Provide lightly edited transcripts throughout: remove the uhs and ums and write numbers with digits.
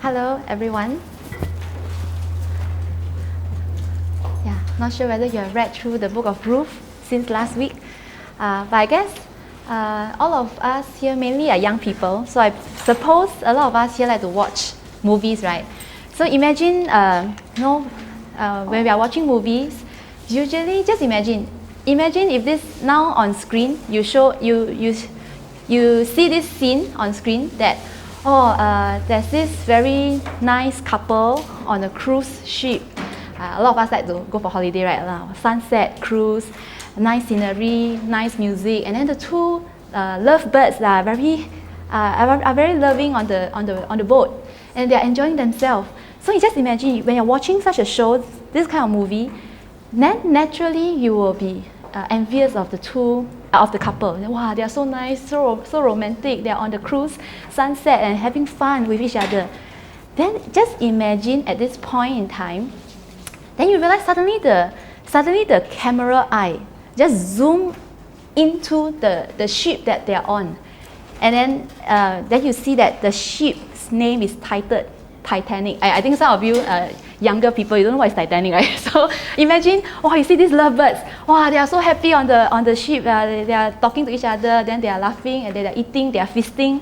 Hello, everyone. Yeah, not sure whether you have read through the book of Ruth since last week, but I guess all of us here mainly are young people, so I suppose a lot of us here like to watch movies, right? So imagine, when we are watching movies, usually just imagine if this now on screen you see this scene on screen that there's this very nice couple on a cruise ship. A lot of us like to go for holiday, right? Sunset, cruise, nice scenery, nice music, and then the two lovebirds are very loving on the boat, and they are enjoying themselves. So you just imagine when you're watching such a show, this kind of movie, then naturally you will be envious of the couple. Wow, they are so nice, so romantic. They are on the cruise, sunset, and having fun with each other. Then just imagine at this point in time, then you realize suddenly the camera eye just zoom into the ship that they are on, and then you see that the ship's name is titled Titanic. I think some of you younger people, you don't know what is Titanic, right? So imagine, you see these lovebirds. Wow, they are so happy on the ship. They are talking to each other. Then they are laughing and they are eating. They are feasting.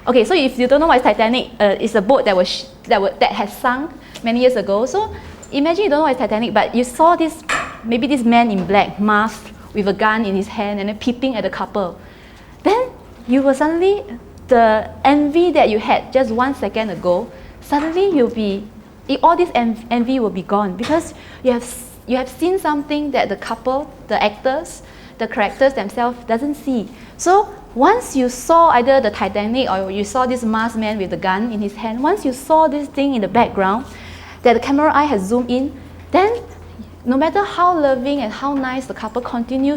Okay, so if you don't know what is Titanic, it's a boat that has sunk many years ago. So imagine you don't know what is Titanic, but you saw this man in black, masked with a gun in his hand, and then peeping at the couple. Then you will suddenly, the envy that you had just 1 second ago, suddenly all this envy will be gone, because you have seen something that the couple, the actors, the characters themselves doesn't see. So once you saw either the Titanic or you saw this masked man with the gun in his hand, once you saw this thing in the background that the camera eye has zoomed in, then no matter how loving and how nice the couple continue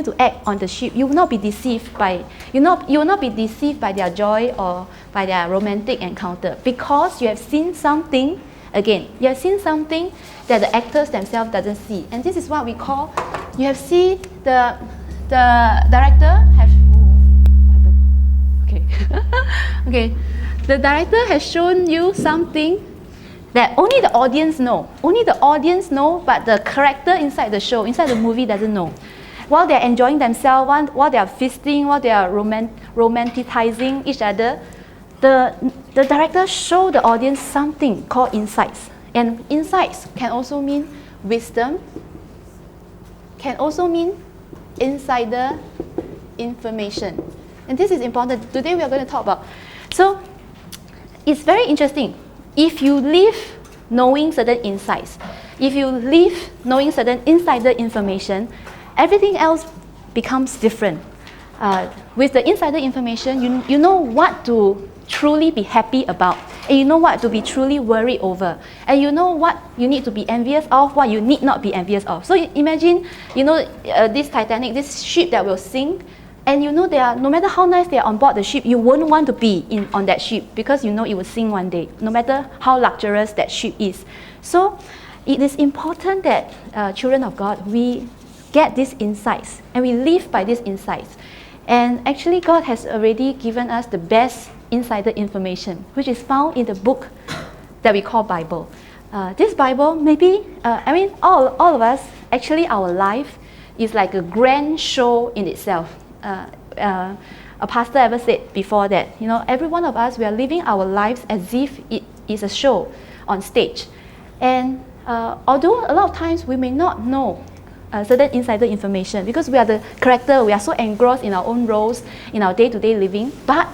to act on the ship, you will not be deceived by their joy or by their romantic encounter, because you have seen something. Again, you have seen something that the actors themselves doesn't see, and this is what we call. You have seen the director have. Okay, the director has shown you something that only the audience know. Only the audience know, but the character inside the show, inside the movie, doesn't know. While they're enjoying themselves, while they are feasting, while they are romanticizing each other, the director show the audience something called insights. And insights can also mean wisdom, can also mean insider information. And this is important. Today we are going to talk about. So it's very interesting. If you live knowing certain insights, if you live knowing certain insider information, everything else becomes different. With the insider information, you know what to truly be happy about, and you know what to be truly worried over, and you know what you need to be envious of, what you need not be envious of. So imagine, this Titanic, this ship that will sink, and no matter how nice they are on board the ship, you won't want to be on that ship, because you know it will sink one day, no matter how luxurious that ship is. So it is important that children of God, we get these insights and we live by these insights. And actually God has already given us the best insider information, which is found in the book that we call Bible. This Bible, maybe, all of us, actually our life is like a grand show in itself. A pastor ever said before that, every one of us, we are living our lives as if it is a show on stage. And although a lot of times we may not know certain insider information, because we are the character, we are so engrossed in our own roles, in our day-to-day living, but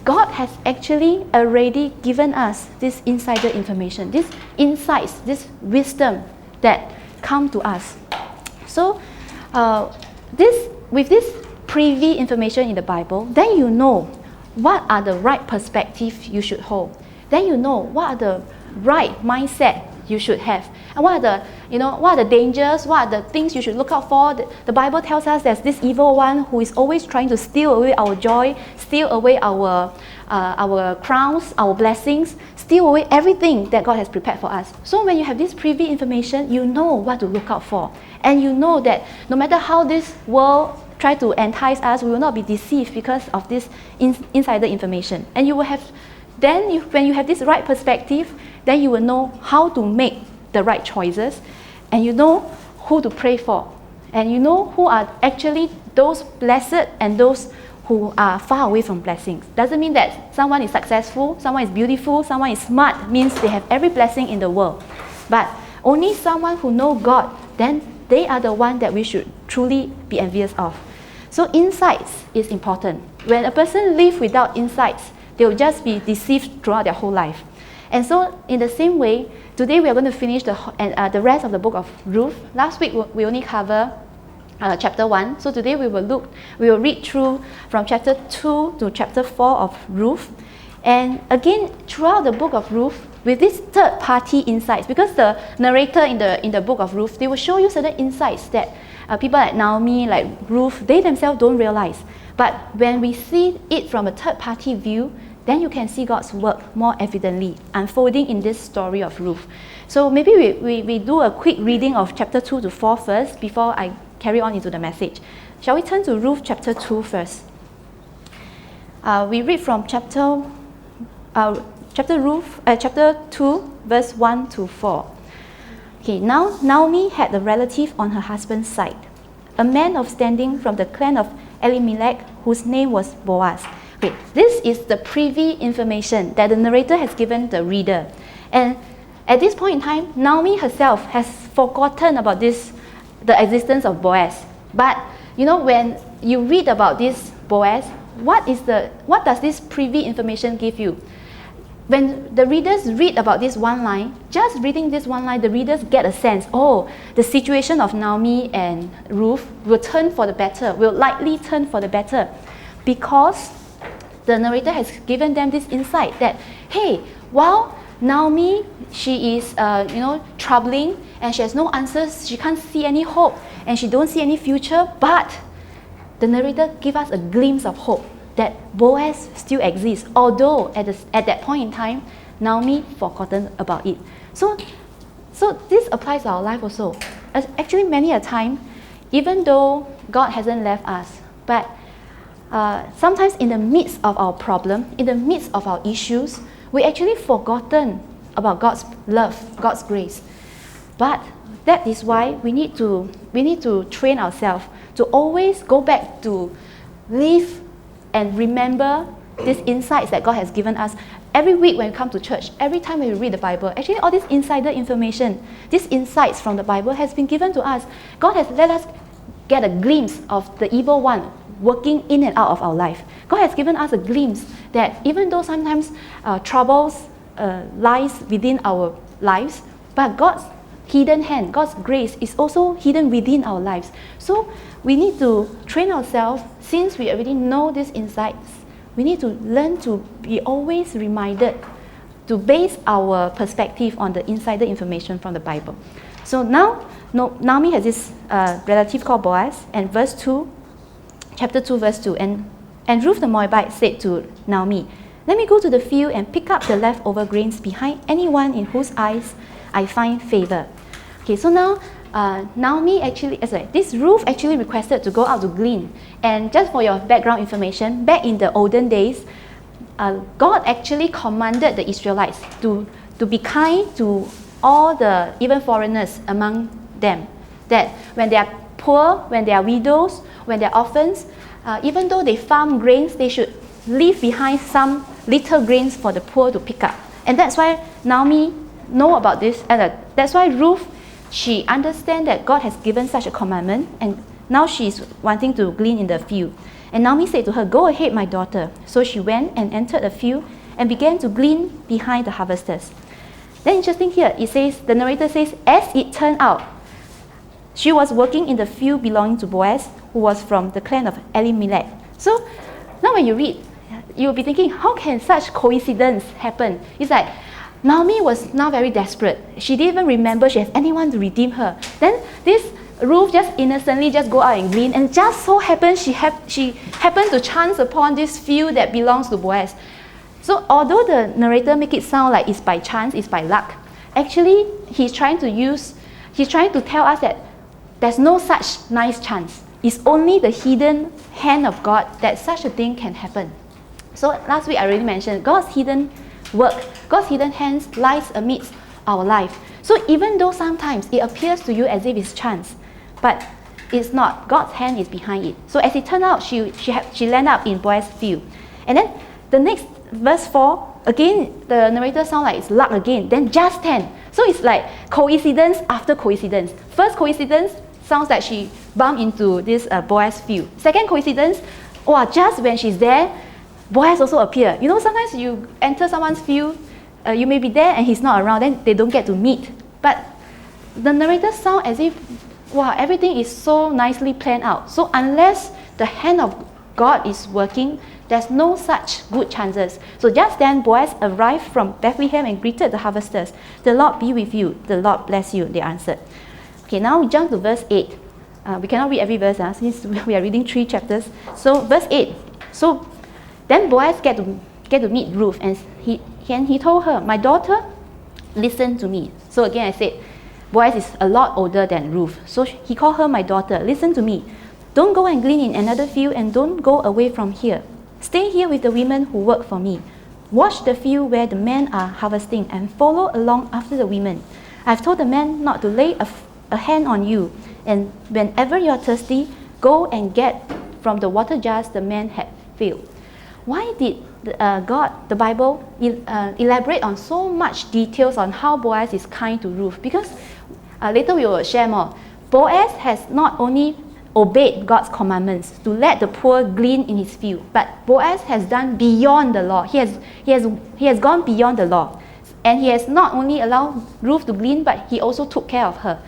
God has actually already given us this insider information, these insights, this wisdom that come to us. So with this privy information in the Bible, then you know what are the right perspectives you should hold. Then you know what are the right mindset you should have, and what are the dangers, what are the things you should look out for. The Bible tells us there's this evil one who is always trying to steal away our joy, steal away our crowns, our blessings, steal away everything that God has prepared for us. So when you have this privy information, you know what to look out for, and you know that no matter how this world try to entice us, we will not be deceived because of this insider information. And you will have then when you have this right perspective, then you will know how to make the right choices, and you know who to pray for, and you know who are actually those blessed and those who are far away from blessings. Doesn't mean that someone is successful, someone is beautiful, someone is smart, means they have every blessing in the world. But only someone who knows God, then they are the one that we should truly be envious of. So insights is important. When a person lives without insights, they will just be deceived throughout their whole life. And so in the same way, today we are going to finish the rest of the book of Ruth. Last week we only covered chapter 1. So today we will read through from chapter 2 to chapter 4 of Ruth. And again, throughout the book of Ruth, with these third-party insights, because the narrator in the book of Ruth, they will show you certain insights that people like Naomi, like Ruth, they themselves don't realize. But when we see it from a third-party view, then you can see God's work more evidently unfolding in this story of Ruth. So maybe we do a quick reading of chapter 2 to 4 first before I carry on into the message. Shall we turn to Ruth chapter 2 first? We read from chapter 2, verse 1 to 4. Okay, now Naomi had a relative on her husband's side, a man of standing from the clan of Elimelech, whose name was Boaz. Okay, this is the privy information that the narrator has given the reader. And at this point in time, Naomi herself has forgotten about the existence of Boaz. But when you read about this Boaz, what does this privy information give you? When the readers read about this one line, just reading this one line, the readers get a sense, the situation of Naomi and Ruth will likely turn for the better, because the narrator has given them this insight that, hey, while Naomi, she is troubling and she has no answers, she can't see any hope and she don't see any future, but the narrator gives us a glimpse of hope that Boaz still exists, although at that point in time, Naomi forgotten about it. So this applies to our life also. Actually, many a time, even though God hasn't left us, but sometimes in the midst of our problem, in the midst of our issues, we actually forgotten about God's love, God's grace. But that is why we need to train ourselves to always go back to live and remember these insights that God has given us. Every week when we come to church, every time we read the Bible, actually all this insider information, these insights from the Bible has been given to us. God has let us get a glimpse of the evil one working in and out of our life. God has given us a glimpse that even though sometimes troubles lies within our lives, but God's hidden hand, God's grace is also hidden within our lives. So we need to train ourselves, since we already know these insights, we need to learn to be always reminded to base our perspective on the insider information from the Bible. So now Naomi has this relative called Boaz, and chapter 2 verse 2, and Ruth the Moabite said to Naomi, "Let me go to the field and pick up the leftover grains behind anyone in whose eyes I find favor." Okay, so now this Ruth actually requested to go out to glean. And just for your background information, back in the olden days, God actually commanded the Israelites to be kind to all the even foreigners among them. That when they are poor, when they are widows, when they are orphans, even though they farm grains, they should leave behind some little grains for the poor to pick up. And that's why Naomi know about this, and that's why Ruth, she understands that God has given such a commandment, and now she's wanting to glean in the field. And Naomi said to her, "Go ahead, my daughter." So she went and entered the field and began to glean behind the harvesters. Then interesting here, the narrator says, as it turned out, she was working in the field belonging to Boaz, who was from the clan of Elimelech. So now when you read, you'll be thinking, how can such coincidence happen? It's like Naomi was now very desperate. She didn't even remember she has anyone to redeem her. Then this Ruth just innocently just go out and glean, and just so happens she happened to chance upon this field that belongs to Boaz. So although the narrator make it sound like it's by chance, it's by luck, actually he's trying to tell us that there's no such nice chance. It's only the hidden hand of God that such a thing can happen. So last week I already mentioned God's hidden work. God's hidden hands lies amidst our life. So even though sometimes it appears to you as if it's chance, but it's not. God's hand is behind it. So as it turned out, she landed up in Boaz's field. And then the next verse 4, again, the narrator sounds like it's luck again. Then just 10. So it's like coincidence after coincidence. First coincidence sounds like she bumped into this Boaz field. Second coincidence, just when she's there, Boaz also appear. You know, sometimes you enter someone's field, you may be there and he's not around, then they don't get to meet. But the narrator sounds as if, everything is so nicely planned out. So unless the hand of God is working, there's no such good chances. So just then Boaz arrived from Bethlehem and greeted the harvesters. "The Lord be with you. The Lord bless you," they answered. Okay, now we jump to verse 8. We cannot read every verse since we are reading 3 chapters. So verse 8. So then Boaz get to meet Ruth, and he told her, "My daughter, listen to me." So again I said, Boaz is a lot older than Ruth. So he called her, "My daughter, listen to me. Don't go and glean in another field, and don't go away from here. Stay here with the women who work for me. Watch the field where the men are harvesting and follow along after the women. I've told the men not to lay a hand on you, and whenever you're thirsty, go and get from the water jars the men had filled." Why did the Bible elaborate on so much details on how Boaz is kind to Ruth? Because later we will share more. Boaz has not only obeyed God's commandments to let the poor glean in his field, but Boaz has done beyond the law. He has gone beyond the law, and he has not only allowed Ruth to glean, but he also took care of her.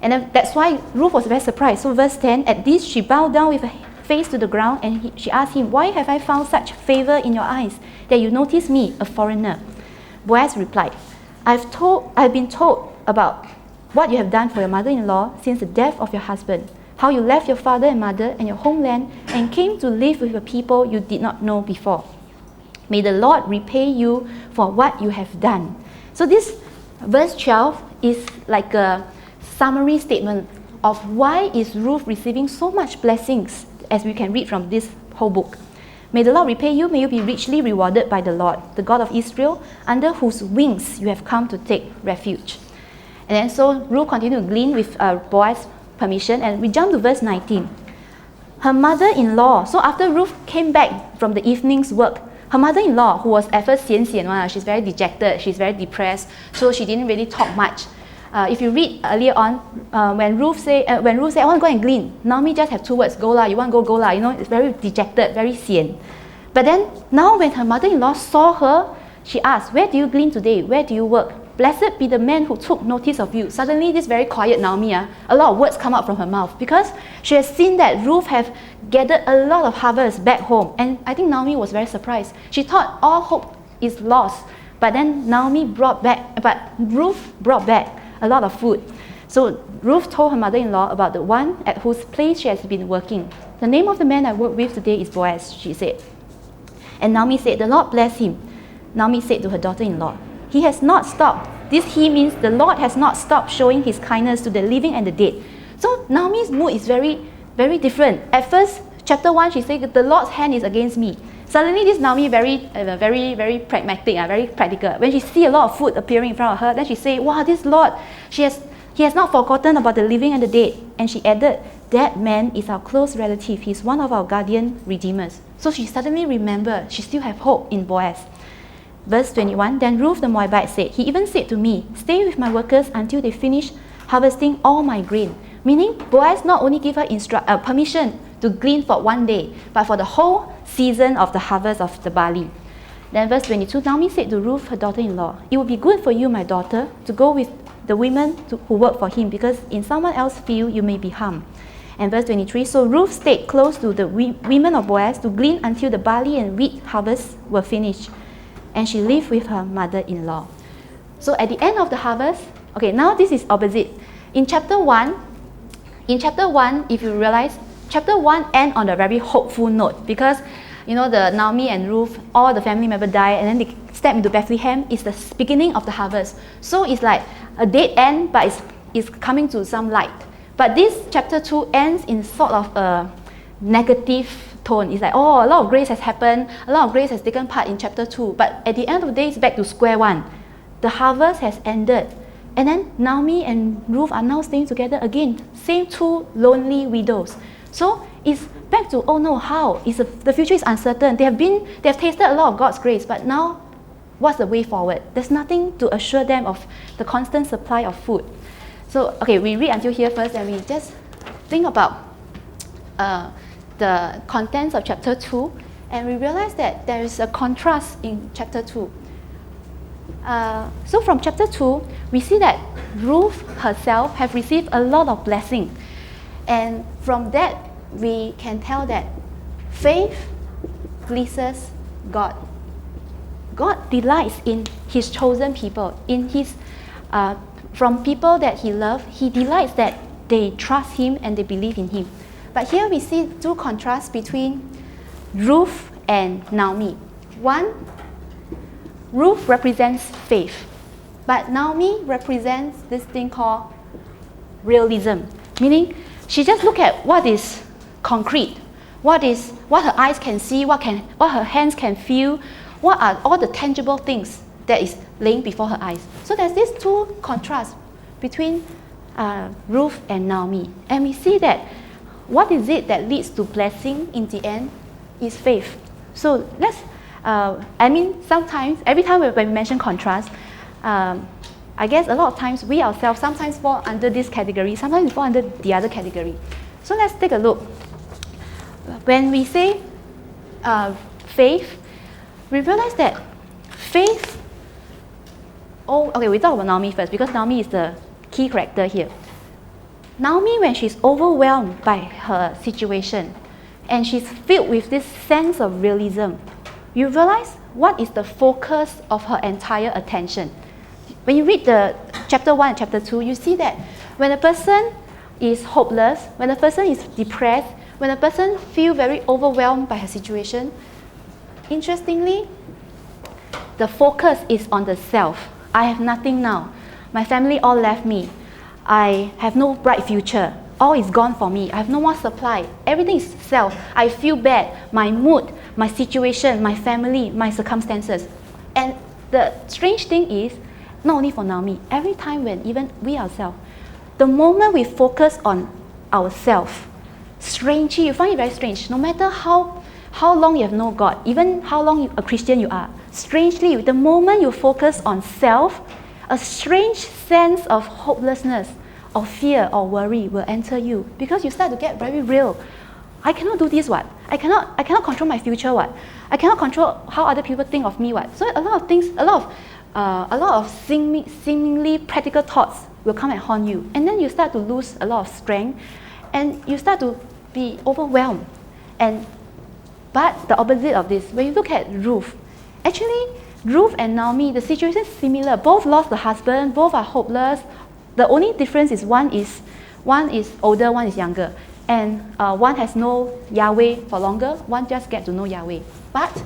And then that's why Ruth was very surprised. So verse 10, at this she bowed down with her face to the ground, and she asked him, "Why have I found such favor in your eyes that you notice me, a foreigner?" Boaz replied, I've been told about what you have done for your mother-in-law since the death of your husband, how you left your father and mother and your homeland and came to live with a people you did not know before. May the Lord repay you for what you have done. So this verse 12 is like a summary statement of why is Ruth receiving so much blessings, as we can read from this whole book. May the Lord repay you, may you be richly rewarded by the Lord, the God of Israel, under whose wings you have come to take refuge. And then so Ruth continued to glean with Boaz's permission, and we jump to verse 19. Her mother-in-law, so after Ruth came back from the evening's work, her mother-in-law, who was at first she's very dejected, she's very depressed, so she didn't really talk much. If you read earlier on, when Ruth said, "I want to go and glean," Naomi just have 2 words, "Go lah, you want to go lah." You know, it's very dejected, very sian. But then now when her mother-in-law saw her, she asked, "Where do you glean today? Where do you work? Blessed be the man who took notice of you." Suddenly, this very quiet Naomi, a lot of words come out from her mouth because she has seen that Ruth have gathered a lot of harvest back home. And I think Naomi was very surprised. She thought all hope is lost. But then Ruth brought back a lot of food. So Ruth told her mother-in-law about the one at whose place she has been working. "The name of the man I work with today is Boaz," she said. And Naomi said, "The Lord bless him." Naomi said to her daughter-in-law, "He has not stopped." This "he" means the Lord has not stopped showing his kindness to the living and the dead. So Naomi's mood is very, very different. At first, chapter 1, she said, "The Lord's hand is against me." Suddenly, this Naomi very pragmatic, very practical. When she see a lot of food appearing in front of her, then she say, "Wow, this Lord, he has not forgotten about the living and the dead." And she added, "That man is our close relative. He's one of our guardian redeemers." So she suddenly remembered she still have hope in Boaz. Verse 21, then Ruth the Moabite said, "He even said to me, 'Stay with my workers until they finish harvesting all my grain.'" Meaning, Boaz not only gave her permission to glean for 1 day, but for the whole season of the harvest of the barley. Then verse 22, Naomi said to Ruth, her daughter-in-law, "It would be good for you, my daughter, to go with the women who work for him, because in someone else's field you may be harmed." And verse 23, so Ruth stayed close to the women of Boaz to glean until the barley and wheat harvests were finished. And she lived with her mother-in-law. So at the end of the harvest, okay, now this is opposite. In chapter 1, if you realize, chapter 1 ends on a very hopeful note, because the Naomi and Ruth, all the family members die, and then they step into Bethlehem. It's the beginning of the harvest. So it's like a dead end, but it's coming to some light. But this chapter 2 ends in sort of a negative tone. It's like, oh, a lot of grace has happened, a lot of grace has taken part in chapter 2, but at the end of the day, it's back to square one. The harvest has ended. And then Naomi and Ruth are now staying together again. Same two lonely widows. So it's back to, oh no, how? The future is uncertain. They have tasted a lot of God's grace, but now what's the way forward? There's nothing to assure them of the constant supply of food. So, okay, we read until here first, and we just think about the contents of chapter 2, and we realize that there is a contrast in chapter 2. So from chapter 2, we see that Ruth herself have received a lot of blessing. And from that, we can tell that faith pleases God. God delights in His chosen people, in His from people that He loves. He delights that they trust Him and they believe in Him. But here we see two contrasts between Ruth and Naomi. One, Ruth represents faith, but Naomi represents this thing called realism, meaning she just look at what is concrete, what her eyes can see, what her hands can feel, what are all the tangible things that is laying before her eyes. So there's these two contrasts between Ruth and Naomi, and we see that what is it that leads to blessing in the end is faith. So let's sometimes, every time when we mention contrast, I guess a lot of times we ourselves sometimes fall under this category, sometimes we fall under the other category. So let's take a look. When we say faith, we realize that faith, we talk about Naomi first, because Naomi is the key character here. Naomi, when she's overwhelmed by her situation, and she's filled with this sense of realism, you realize what is the focus of her entire attention. When you read the chapter 1 and chapter 2, you see that when a person is hopeless, when a person is depressed, when a person feels very overwhelmed by her situation, interestingly, the focus is on the self. I have nothing now. My family all left me. I have no bright future. All is gone for me. I have no more supply. Everything is self. I feel bad. My mood, my situation, my family, my circumstances. And the strange thing is, not only for Naomi, every time when even we ourselves, the moment we focus on ourselves, strangely, you find it very strange, no matter how long you have known God, even how long a Christian you are, strangely, the moment you focus on self, a strange sense of hopelessness, or fear, or worry will enter you, because you start to get very real. I cannot do this, what? I cannot control my future, what? I cannot control how other people think of me, what? So a lot of things, a lot of seemingly practical thoughts will come and haunt you, and then you start to lose a lot of strength, and you start to be overwhelmed. But the opposite of this, when you look at Ruth, actually Ruth and Naomi, the situation is similar. Both lost the husband, both are hopeless. The only difference is one is older, one is younger, and one has known Yahweh for longer, one just get to know Yahweh. But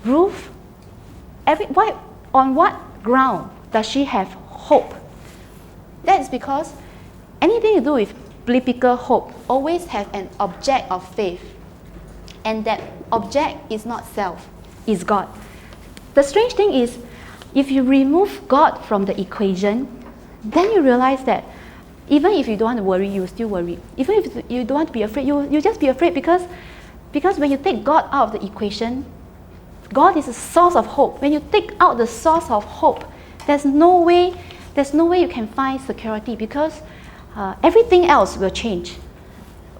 Ruth, on what ground does she have hope? That is because anything to do with biblical hope always have an object of faith, and that object is not self, is God. The strange thing is, if you remove God from the equation, then you realize that even if you don't want to worry, you still worry. Even if you don't want to be afraid, you just be afraid, because when you take God out of the equation, God is a source of hope. When you take out the source of hope, there's no way you can find security, because everything else will change.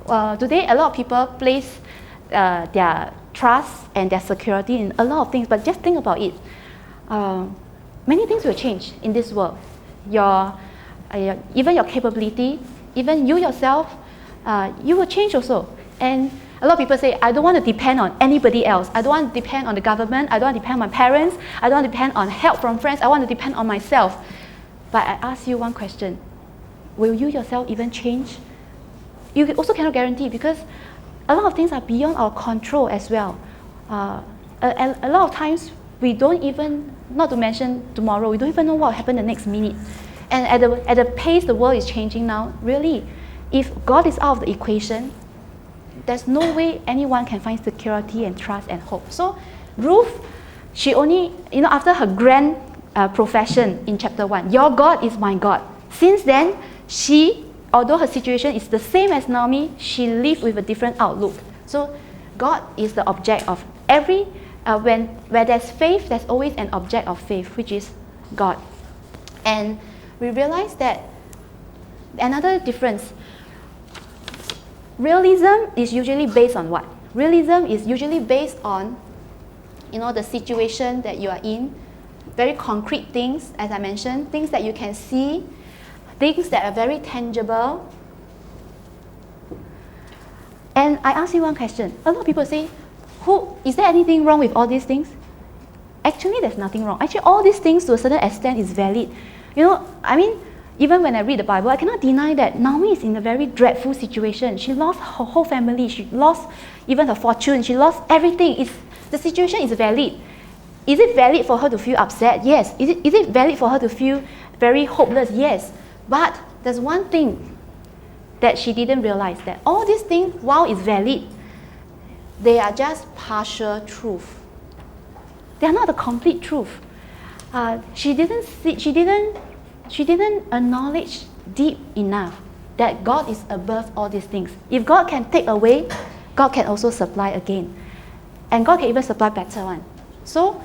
Today, a lot of people place their trust and their security in a lot of things, but just think about it. Many things will change in this world. Even your capability, even you yourself, you will change also. And a lot of people say, I don't want to depend on anybody else. I don't want to depend on the government. I don't want to depend on my parents. I don't want to depend on help from friends. I want to depend on myself. But I ask you one question. Will you yourself even change? You also cannot guarantee, because a lot of things are beyond our control as well. A lot of times, we don't even, not to mention tomorrow, we don't even know what will happen the next minute. And at the pace the world is changing now, really, if God is out of the equation, there's no way anyone can find security and trust and hope. So Ruth, she only, after her grand profession in chapter 1, your God is my God. Since then, she, although her situation is the same as Naomi, she lived with a different outlook. So God is the object of every, where there's faith, there's always an object of faith, which is God. And we realize that another difference, realism is usually based on what? Realism is usually based on, the situation that you are in, very concrete things, as I mentioned, things that you can see, things that are very tangible. And I ask you one question. A lot of people say, is there anything wrong with all these things? Actually, there's nothing wrong. Actually, all these things to a certain extent is valid. Even when I read the Bible, I cannot deny that Naomi is in a very dreadful situation. She lost her whole family. She lost even her fortune. She lost everything. The situation is valid. Is it valid for her to feel upset? Yes. Is it valid for her to feel very hopeless? Yes. But there's one thing that she didn't realize, that all these things, while it's valid, they are just partial truth. They are not the complete truth. She didn't acknowledge deep enough that God is above all these things. If God can take away, God can also supply again. And God can even supply better one. So,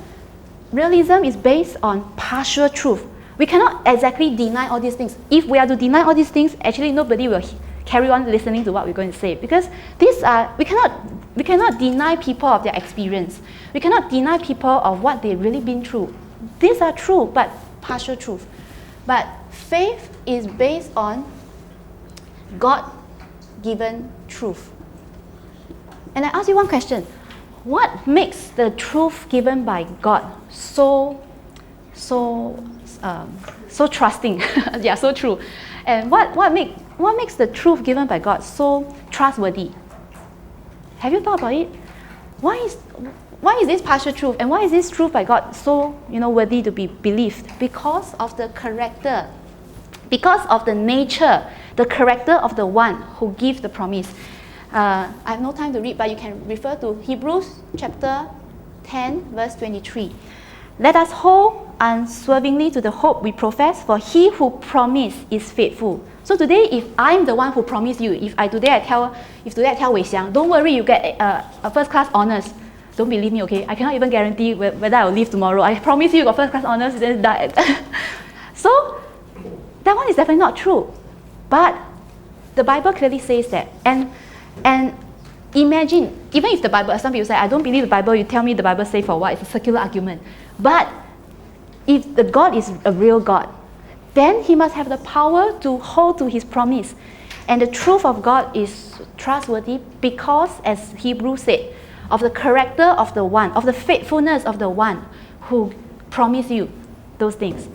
realism is based on partial truth. We cannot exactly deny all these things. If we are to deny all these things, actually nobody will carry on listening to what we're going to say. Because we cannot deny people of their experience. We cannot deny people of what they've really been through. These are true, but partial truth. But faith is based on God-given truth. And I ask you one question. What makes the truth given by God so trusting? Yeah, so true. And what makes the truth given by God so trustworthy? Have you thought about it? Why is this partial truth, and why is this truth by God so worthy to be believed? Because of the character, because of the nature, the character of the one who gives the promise. I have no time to read, but you can refer to Hebrews chapter 10, verse 23. Let us hold unswervingly to the hope we profess, for he who promised is faithful. So today, if I'm the one who promised you, if today I tell Wei Xiang, don't worry, you get a first class honors. Don't believe me, okay? I cannot even guarantee whether I will leave tomorrow. I promise you got first class honors, then die. So that one is definitely not true. But the Bible clearly says that. And imagine, even if the Bible, some people say, I don't believe the Bible, you tell me the Bible say for what? It's a circular argument. But if the God is a real God, then he must have the power to hold to his promise. And the truth of God is trustworthy because, as Hebrews said, of the character of the one, of the faithfulness of the one who promised you those things.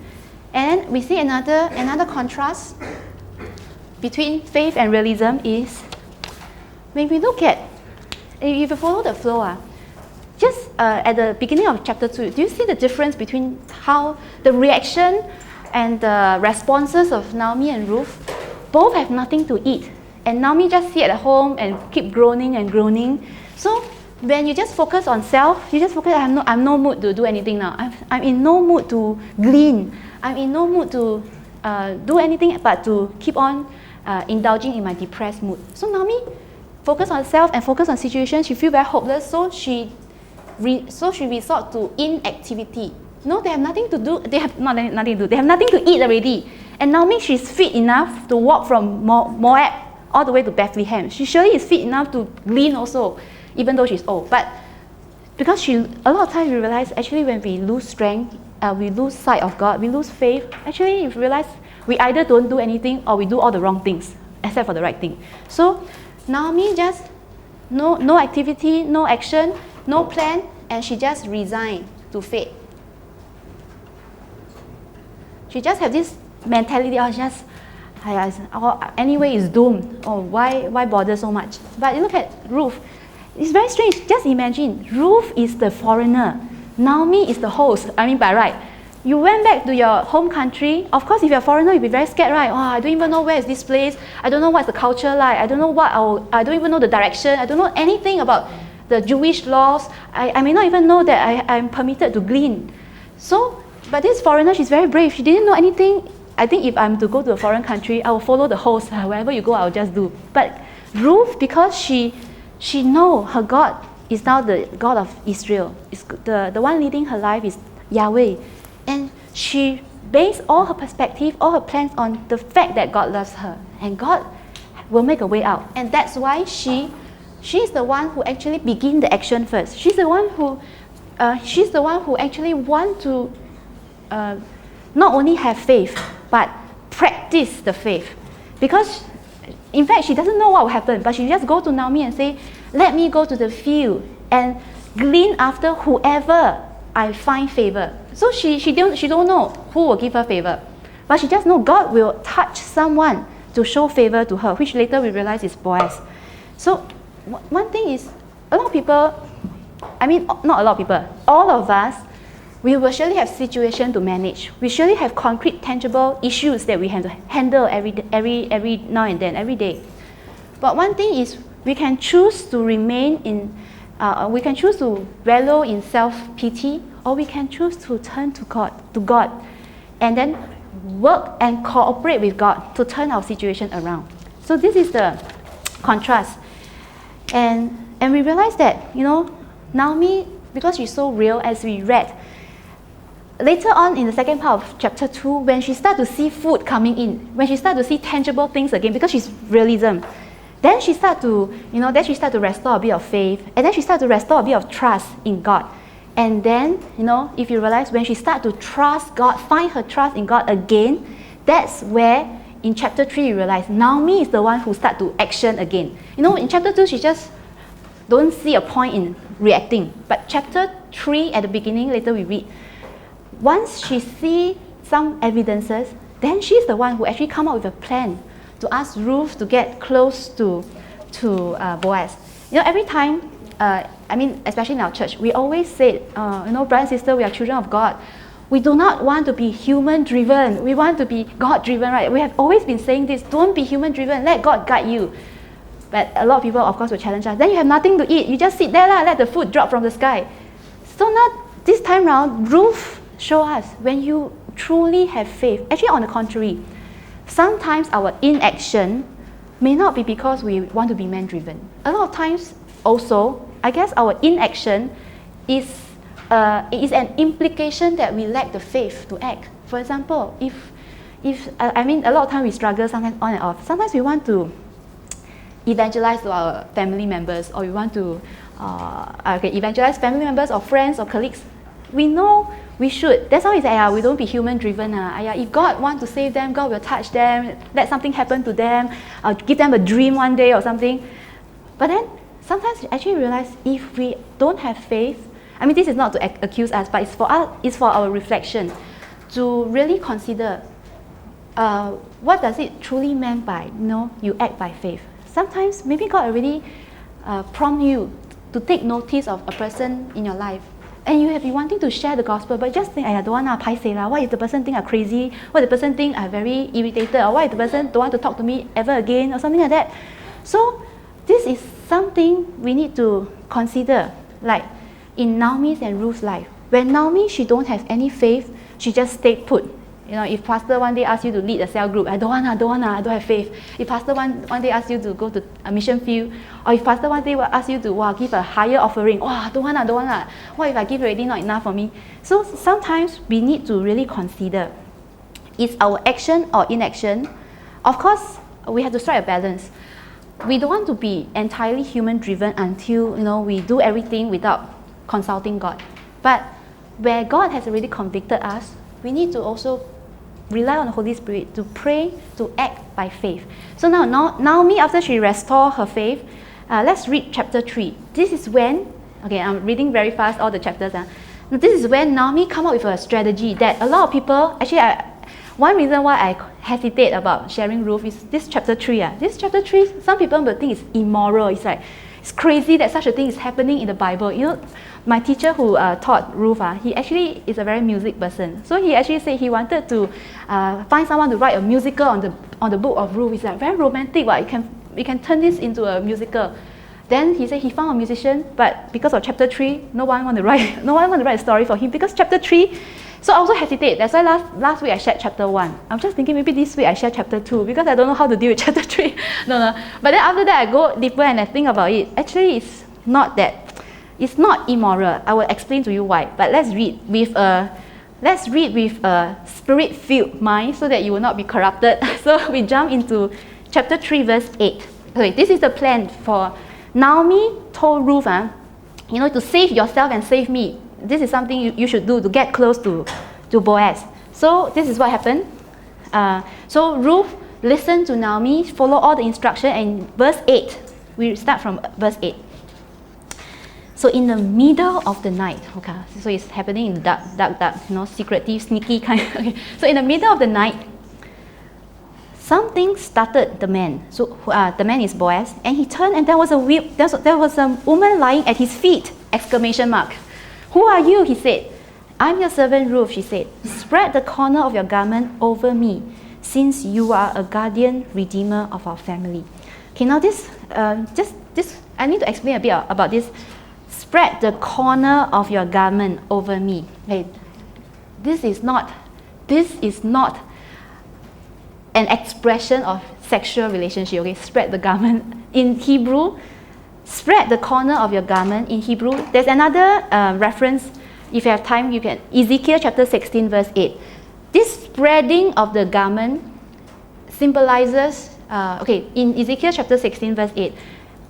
And we see another contrast between faith and realism is, when we look at, if you follow the flow, just at the beginning of chapter 2, do you see the difference between how the reaction and the responses of Naomi and Ruth? Both have nothing to eat. And Naomi just sit at home and keep groaning and groaning. So when you just focus on self, you just focus, I'm no mood to do anything now. I'm in no mood to glean. I'm in no mood to do anything but to keep on indulging in my depressed mood. So Naomi focus on self and focus on situation. She feels very hopeless, so she resort to inactivity. No, they have nothing to do. They have nothing to do. They have nothing to eat already. And Naomi, she's fit enough to walk from Moab all the way to Bethlehem. She surely is fit enough to glean also, even though she's old. But because a lot of times we realize actually when we lose strength, we lose sight of God, we lose faith. Actually, if we realize we either don't do anything or we do all the wrong things, except for the right thing. So Naomi just no activity, no action, no plan, and she just resigned to fate. She just have this mentality of anyway it's doomed. Oh, why bother so much? But you look at Ruth. It's very strange. Just imagine, Ruth is the foreigner. Naomi is the host. By right. You went back to your home country. Of course, if you're a foreigner, you'll be very scared, right? Oh, I don't even know where is this place. I don't know what's the culture like. I don't know I don't even know the direction. I don't know anything about the Jewish laws. I may not even know that I'm permitted to glean. So, but this foreigner, she's very brave. She didn't know anything. I think if I'm to go to a foreign country, I will follow the host. Wherever you go, I'll just do. But Ruth, because she know her God is now the God of Israel. The one leading her life is Yahweh. And she based all her perspective, all her plans on the fact that God loves her. And God will make a way out. And that's why she's the one who actually begin the action first. She's the one who actually want to not only have faith, but practice the faith. Because in fact, she doesn't know what will happen, but she just go to Naomi and say, let me go to the field and glean after whoever I find favor. So she don't know who will give her favor, but she just know God will touch someone to show favor to her, which later we realize is Boaz. So one thing is, a lot of people, I mean not a lot of people, all of us, we will surely have situations to manage. We surely have concrete, tangible issues that we have to handle every now and then, every day. But one thing is, we can choose to remain in, we can choose to wallow in self-pity, or we can choose to turn to God, and then work and cooperate with God to turn our situation around. So this is the contrast. And we realize that, Naomi, because she's so real, as we read, later on in the second part of chapter 2, when she starts to see food coming in, when she starts to see tangible things again, because she's realism, then she starts to, to restore a bit of faith, and then she starts to restore a bit of trust in God. And then, if you realize, when she starts to trust God, find her trust in God again, that's where in chapter 3 you realize Naomi is the one who starts to action again. In chapter 2 she just don't see a point in reacting. But chapter 3 at the beginning, later we read, once she sees some evidences, then she's the one who actually come up with a plan to ask Ruth to get close to Boaz. Every time, especially in our church, we always say, brother and sister, we are children of God. We do not want to be human-driven. We want to be God-driven, right? We have always been saying this, don't be human-driven, let God guide you. But a lot of people, of course, will challenge us. Then you have nothing to eat. You just sit there, let the food drop from the sky. So now, this time round, Ruth show us when you truly have faith. Actually, on the contrary, sometimes our inaction may not be because we want to be man-driven. A lot of times, also, I guess our inaction is an implication that we lack the faith to act. For example, a lot of times we struggle sometimes on and off. Sometimes we want to evangelize to our family members, or we want to evangelize family members or friends or colleagues. We know we should. That's why we say, we don't be human-driven. If God wants to save them, God will touch them, let something happen to them, give them a dream one day or something. But then, sometimes we actually realize if we don't have faith, this is not to accuse us, but it's for our reflection, to really consider what does it truly mean by, you act by faith. Sometimes, maybe God already prompt you to take notice of a person in your life, and you have been wanting to share the gospel, but just think, I don't want to paiseh lah. What if the person think I'm crazy? What if the person think I'm very irritated? Or what if the person don't want to talk to me ever again? Or something like that. So this is something we need to consider. Like in Naomi's and Ruth's life, when Naomi, she don't have any faith, she just stay put. If pastor one day asks you to lead a cell group, I don't want, I don't have faith. If pastor one day asks you to go to a mission field, or if pastor one day will ask you to give a higher offering, don't want. What if I give already not enough for me? So sometimes we need to really consider, is our action or inaction? Of course, we have to strike a balance. We don't want to be entirely human-driven until we do everything without consulting God. But where God has already convicted us, we need to also rely on the Holy Spirit to pray, to act by faith. So now Naomi, after she restored her faith, let's read chapter 3. This is when, I'm reading very fast all the chapters. This is when Naomi come up with a strategy that a lot of people, one reason why I hesitate about sharing Ruth is this chapter 3. This chapter 3, some people will think it's immoral. It's It's crazy that such a thing is happening in the Bible. You know, my teacher who taught Ruth, he actually is a very music person. So he actually said he wanted to find someone to write a musical on the book of Ruth. It's like very romantic. Well, you can turn this into a musical. Then he said he found a musician, but because of chapter 3, no one want to write a story for him because chapter 3. So I also hesitate. That's why last week I shared chapter 1. I'm just thinking maybe this week I share chapter 2 because I don't know how to deal with chapter 3. No. But then after that I go deeper and I think about it. Actually, it's not immoral. I will explain to you why. But let's read with a spirit-filled mind so that you will not be corrupted. So we jump into chapter 3, verse 8. Okay, this is the plan for Naomi told Ruth, to save yourself and save me. This is something you should do to get close to Boaz. So this is what happened. So Ruth listened to Naomi, follow all the instruction, and verse 8, we start from verse 8. So in the middle of the night, okay, so it's happening in dark, secretive, sneaky kind. Okay. So in the middle of the night, something startled the man. So the man is Boaz, and he turned, and there was a woman lying at his feet! Exclamation mark. Who are you? He said. I'm your servant Ruth, she said. Spread the corner of your garment over me, since you are a guardian redeemer of our family. Okay, now this, I need to explain a bit about this. Spread the corner of your garment over me. Okay, this is not an expression of sexual relationship. Okay, spread the garment. In Hebrew, spread the corner of your garment. In Hebrew, there's another reference. If you have time, you can. Ezekiel chapter 16, verse 8. This spreading of the garment symbolizes, in Ezekiel chapter 16, verse 8,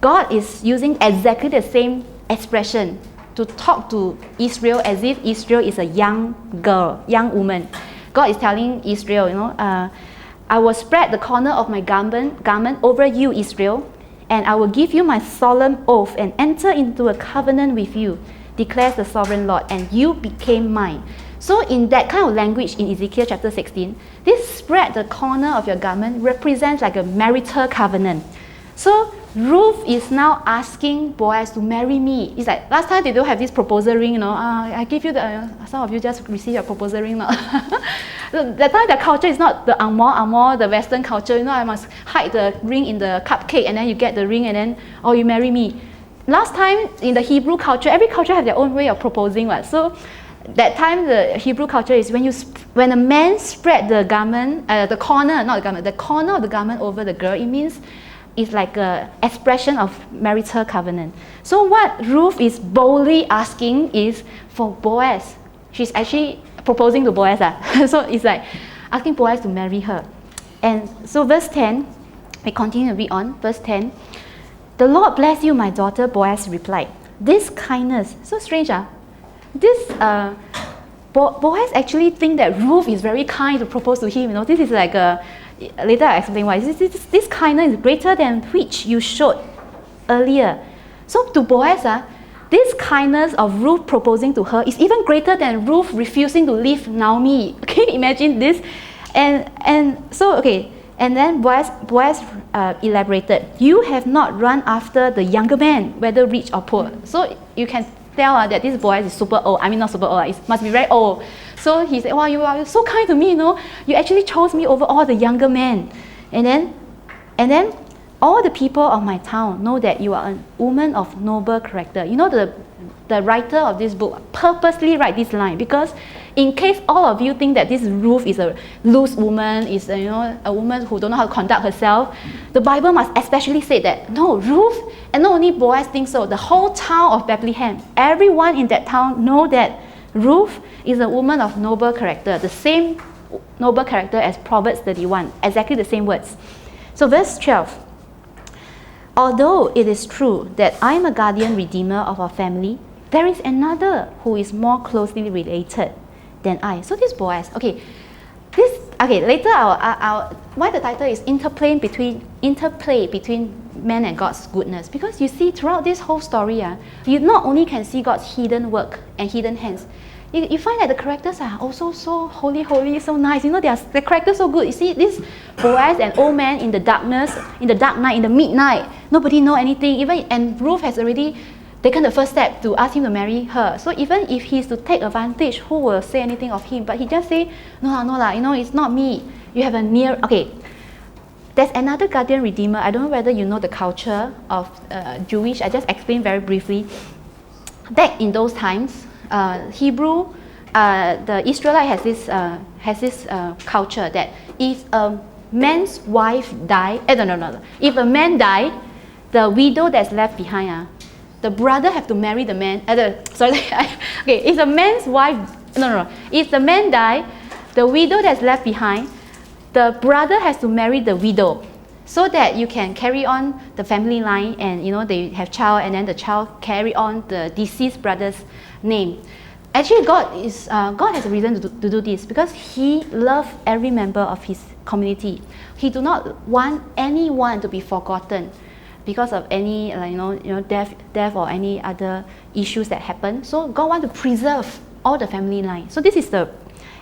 God is using exactly the same expression to talk to Israel as if Israel is a young girl, young woman. God is telling Israel, I will spread the corner of my garment over you, Israel, and I will give you my solemn oath and enter into a covenant with you, declares the sovereign Lord, and you became mine. So in that kind of language in Ezekiel chapter 16, this spread the corner of your garment represents like a marital covenant. So Ruth is now asking Boaz to marry me. It's like last time they don't have this proposal ring, I give you some of you just receive your proposal ring. That time the culture is not the angmoh, the Western culture. I must hide the ring in the cupcake and then you get the ring and then, you marry me. Last time in the Hebrew culture, every culture has their own way of proposing. So that time the Hebrew culture is when a man spread the garment, the corner of the garment over the girl, it means it's like an expression of marital covenant. So what Ruth is boldly asking is for Boaz. She's actually proposing to Boaz. So it's like asking Boaz to marry her. And so verse 10, we continue to read on. Verse 10, the Lord bless you, my daughter, Boaz replied. This kindness, so strange. Boaz actually think that Ruth is very kind to propose to him. This is like later I explain why. This kindness is greater than which you showed earlier. So to Boaz, this kindness of Ruth proposing to her is even greater than Ruth refusing to leave Naomi. Can you imagine this? And so and then Boaz elaborated, you have not run after the younger man, whether rich or poor. So you can tell that this Boaz is super old. I mean, not super old, it must be very old. So he said, wow, you are so kind to me, You actually chose me over all the younger men. And then all the people of my town know that you are a woman of noble character. The writer of this book purposely write this line because in case all of you think that this Ruth is a loose woman, is a woman who don't know how to conduct herself, the Bible must especially say that no, Ruth, and not only Boaz thinks so, the whole town of Bethlehem, everyone in that town know that Ruth is a woman of noble character, the same noble character as Proverbs 31, exactly the same words. So verse 12, although it is true that I am a guardian redeemer of our family, there is another who is more closely related than I. So this Boaz, later I'll why the title is Interplay between man and God's goodness. Because you see throughout this whole story, you not only can see God's hidden work and hidden hands, you find that the characters are also so holy, so nice. You know, the characters so good. You see, this Boaz, an old man in the darkness, in the dark night, in the midnight, nobody know anything. And Ruth has already taken the first step to ask him to marry her. So even if he's to take advantage, who will say anything of him? But he just say, no lah, you know, it's not me. You have a near, okay. There's another guardian redeemer. I don't know whether you know the culture of Jewish. I just explained very briefly. Back in those times, Hebrew, the Israelite has this culture that if a man's wife die, no. If a man die, the widow that's left behind, the brother have to marry the man. Okay, if the man's wife, if the man die, the widow that's left behind, the brother has to marry the widow, so that you can carry on the family line, and you know they have child, and then the child carry on the deceased brother's name. Actually, God has a reason to do this, because He loves every member of His community. He do not want anyone to be forgotten because of any death or any other issues that happen. So God wants to preserve all the family line. So this is the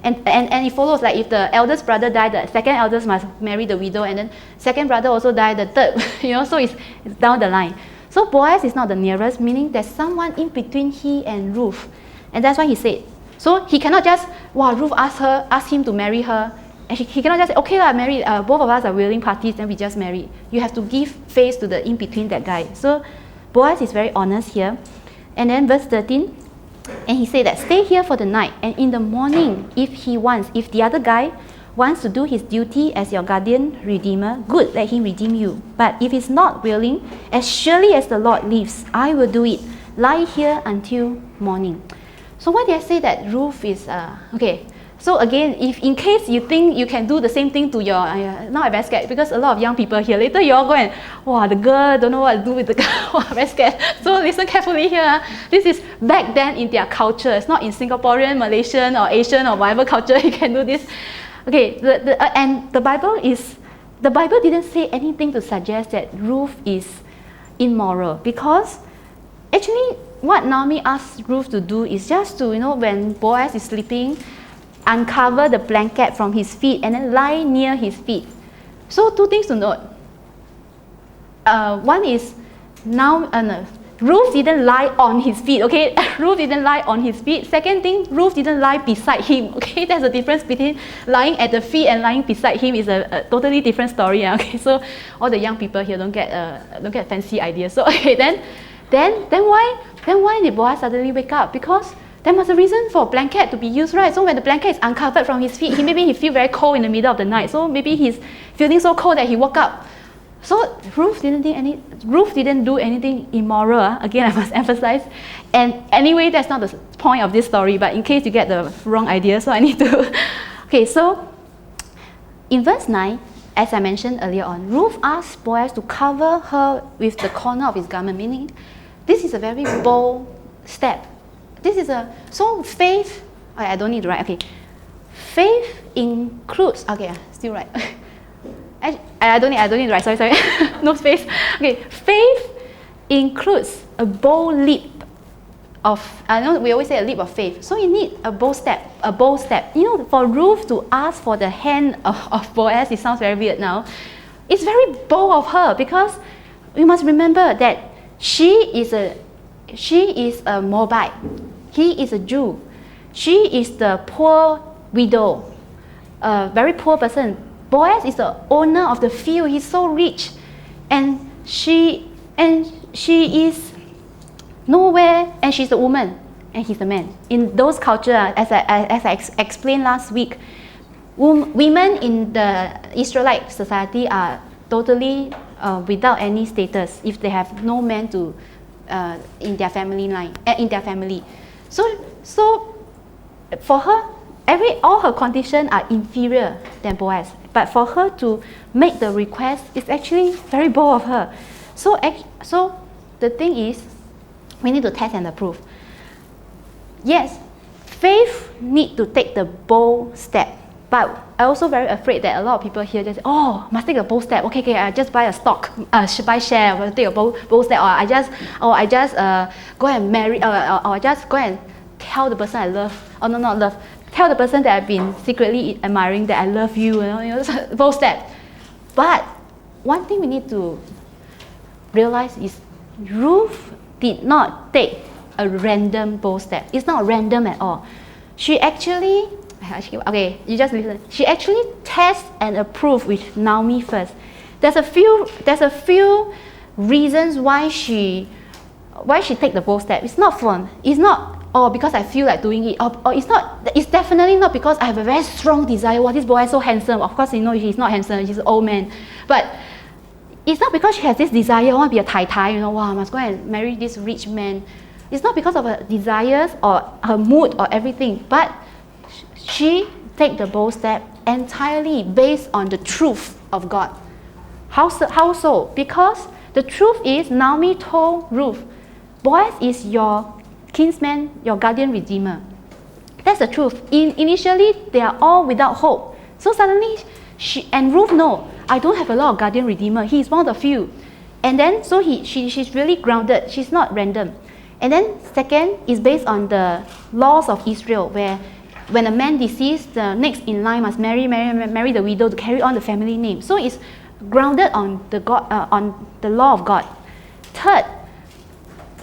and it follows, like if the eldest brother died, the second eldest must marry the widow, and then second brother also died, the third, so it's down the line. So Boaz is not the nearest, meaning there's someone in between he and Ruth. And that's why he said, so he cannot just, Ruth asked him to marry her, and he cannot just say, okay, marry, both of us are willing parties, then we just marry. You have to give face to the in between that guy. So Boaz is very honest here. And then verse 13, and he said that stay here for the night, and in the morning, if the other guy wants to do his duty as your guardian redeemer, good, let him redeem you. But if he's not willing, as surely as the Lord lives, I will do it. Lie here until morning. So why did I say that Ruth is okay? So again, if in case you think you can do the same thing to your, now I'm very scared, because a lot of young people here, later you all go and, the girl don't know what to do with the girl, I'm very scared. So listen carefully here. This is back then in their culture. It's not in Singaporean, Malaysian or Asian or whatever culture you can do this. Okay, and the Bible didn't say anything to suggest that Ruth is immoral, because actually what Naomi asked Ruth to do is just to, when Boaz is sleeping, uncover the blanket from his feet and then lie near his feet. So two things to note. One is Ruth didn't lie on his feet, okay? Ruth didn't lie on his feet. Second thing, Ruth didn't lie beside him, okay? There's a difference between lying at the feet and lying beside him. Is a totally different story, okay? So all the young people here don't get fancy ideas. So okay, then why did Boaz suddenly wake up? Because there was a reason for blanket to be used, right? So when the blanket is uncovered from his feet, maybe he feel very cold in the middle of the night. So maybe he's feeling so cold that he woke up. So Ruth didn't do anything immoral. Again, I must emphasize. And anyway, that's not the point of this story. But in case you get the wrong idea, so I need to. Okay, so in verse 9, as I mentioned earlier on, Ruth asked Boaz to cover her with the corner of his garment, meaning this is a very bold step. So faith, I don't need to write, okay. Faith includes, okay, still right. I don't need to write, sorry. No space. Okay, faith includes a bold leap of, I know we always say a leap of faith. So you need a bold step. For Ruth to ask for the hand of Boaz, it sounds very weird now. It's very bold of her, because we must remember that she is a Moabite. He is a Jew. She is the poor widow, a very poor person. Boaz is the owner of the field. He's so rich, and she is nowhere, and she's the woman, and he's the man. In those cultures, as I explained last week, women in the Israelite society are totally without any status if they have no man to in their family line, in their family. So for her, all her conditions are inferior than Boaz. But for her to make the request is actually very bold of her. So the thing is, we need to test and approve. Yes, faith need to take the bold step. But I'm also very afraid that a lot of people here just say, must take a bold step. Okay, I just buy a stock, buy share, or take a bold step, or I just go and marry, or I just go and tell the person I love, or no, not love, tell the person that I've been secretly admiring that I love you, bold step. But one thing we need to realize is Ruth did not take a random bold step. It's not random at all. She actually, okay, you just listen. She actually tests and approves with Naomi first. There's a few reasons why she take the bold step. It's not because I feel like doing it, or it's definitely not because I have a very strong desire. Wow, this boy is so handsome. Of course, he's not handsome, he's an old man. But it's not because she has this desire, I want to be a tai, wow, I must go and marry this rich man. It's not because of her desires or her mood or everything, but she take the bold step entirely based on the truth of God. How so? Because the truth is, Naomi told Ruth, Boaz is your kinsman, your guardian redeemer. That's the truth. Initially, they are all without hope. So suddenly, Ruth knows, I don't have a lot of guardian redeemer. He is one of the few. And then, so she's really grounded. She's not random. And then, second is based on the laws of Israel, where when a man deceased, the next in line must marry the widow to carry on the family name. So it's grounded on the law of God. Third,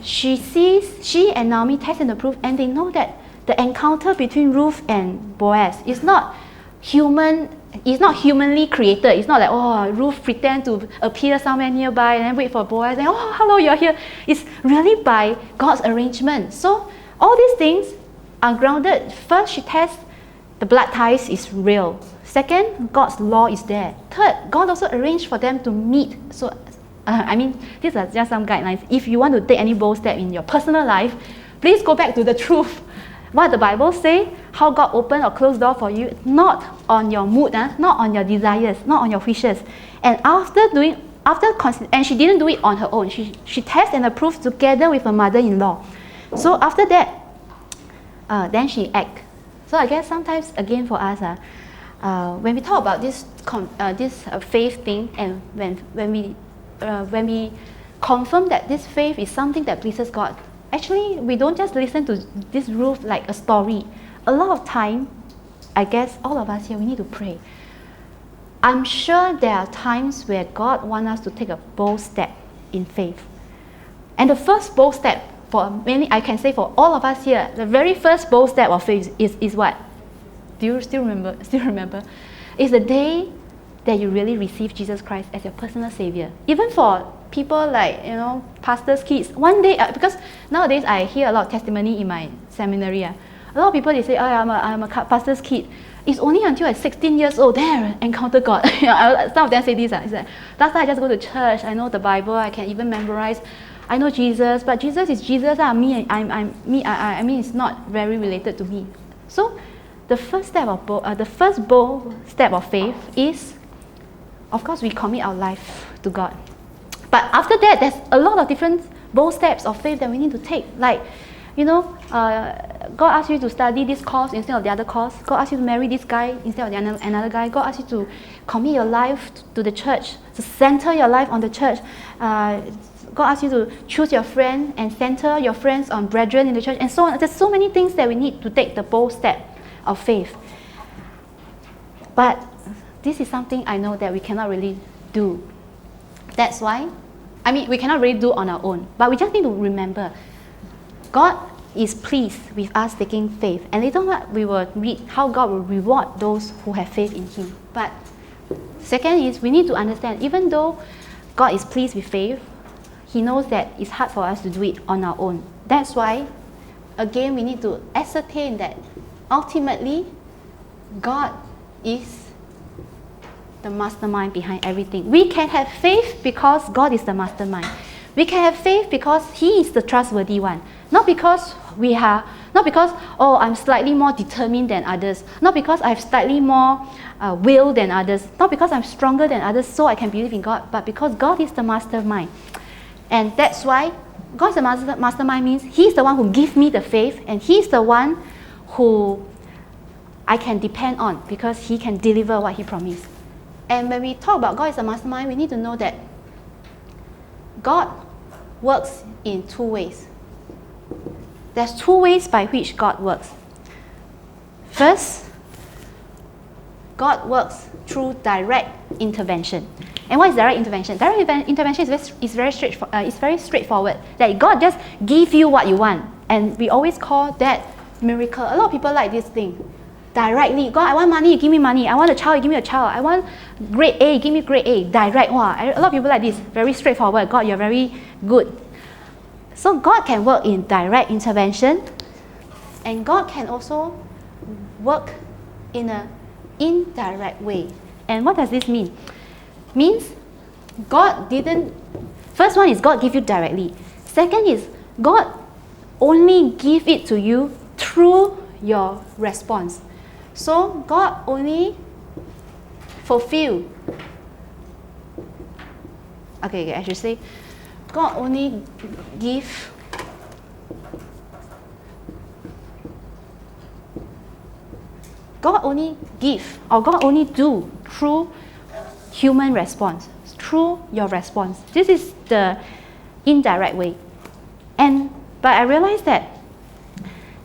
she and Naomi test and approve, and they know that the encounter between Ruth and Boaz is not human. It's not humanly created. It's not like, Ruth pretend to appear somewhere nearby and then wait for Boaz and, hello, you're here. It's really by God's arrangement. So all these things are grounded. First, she tests the blood ties is real. Second, God's law is there. Third, God also arranged for them to meet. So, these are just some guidelines. If you want to take any bold step in your personal life, please go back to the truth. What the Bible say, how God opened or closed door for you, not on your mood, not on your desires, not on your wishes. And and she didn't do it on her own. She tested and approved together with her mother-in-law. So after that, then she act. So I guess sometimes, again for us, when we talk about this faith thing, and when we confirm that this faith is something that pleases God, actually, we don't just listen to this Ruth like a story. A lot of time, I guess all of us here, we need to pray. I'm sure there are times where God wants us to take a bold step in faith. And the first bold step, for many, I can say for all of us here, the very first bold step of faith is what? Do you still remember? It's the day that you really receive Jesus Christ as your personal Savior. Even for people like, pastors' kids. One day, because nowadays I hear a lot of testimony in my seminary. A lot of people, they say, I'm a pastor's kid. It's only until I'm 16 years old, there I encounter God. Some of them say this. It's like, last time I just go to church, I know the Bible, I can even memorize. I know Jesus, but Jesus is Jesus. It's not very related to me. So the first bold step of faith is, of course, we commit our life to God. But after that, there's a lot of different bold steps of faith that we need to take. Like, God asks you to study this course instead of the other course. God asks you to marry this guy instead of another guy. God asks you to commit your life to the church, to center your life on the church. God asks you to choose your friend and center your friends on brethren in the church, and so on. There's so many things that we need to take the bold step of faith. But this is something I know that we cannot really do. That's why, we cannot really do on our own. But we just need to remember, God is pleased with us taking faith. And later on, we will read how God will reward those who have faith in Him. But second is, we need to understand, even though God is pleased with faith, He knows that it's hard for us to do it on our own. That's why, again, we need to ascertain that ultimately, God is the mastermind behind everything. We can have faith because God is the mastermind. We can have faith because He is the trustworthy one. Not because I'm slightly more determined than others. Not because I have slightly more will than others. Not because I'm stronger than others so I can believe in God. But because God is the mastermind. And that's why God's the mastermind means He's the one who gives me the faith, and He's the one who I can depend on because He can deliver what He promised. And when we talk about God is a mastermind, we need to know that God works in two ways. there's two ways by which God works. First, God works through direct intervention. And what is direct intervention? Direct intervention is very straightforward. That God just gives you what you want. And we always call that miracle. A lot of people like this thing. Directly, God, I want money, you give me money. I want a child, you give me a child. I want grade A, give me grade A. Direct. Wow. A lot of people like this. Very straightforward. God, you're very good. So God can work in direct intervention. And God can also work in an indirect way. And what does this mean? Means God didn't. First one is God give you directly. Second is God only give it to you through your response. So God only fulfill. Okay, I should say God only give. God only give, or God only do through human response, through your response. This is the indirect way. But I realize that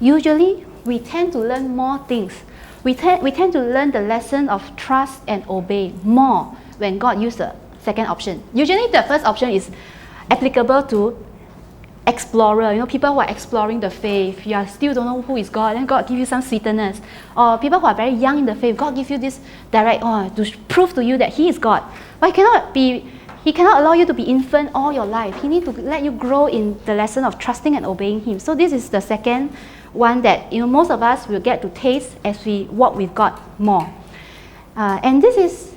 usually we tend to learn more things. We tend to learn the lesson of trust and obey more when God used the second option. Usually the first option is applicable to explorer, people who are exploring the faith. You still don't know who is God, and God give you some sweetness. Or people who are very young in the faith, God give you this direct, to prove to you that He is God. But He cannot allow you to be infant all your life. He needs to let you grow in the lesson of trusting and obeying Him. So this is the second one that most of us will get to taste as we walk with God more. And this is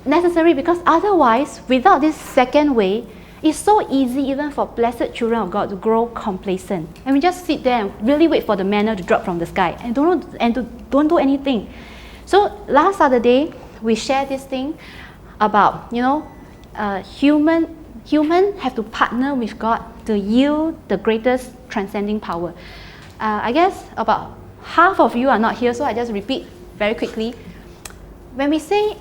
necessary because otherwise, without this second way, it's so easy even for blessed children of God to grow complacent. And we just sit there and really wait for the manna to drop from the sky and don't do anything. So last Saturday, we shared this thing about, human have to partner with God to yield the greatest transcending power. I guess about half of you are not here, so I just repeat very quickly. When we say,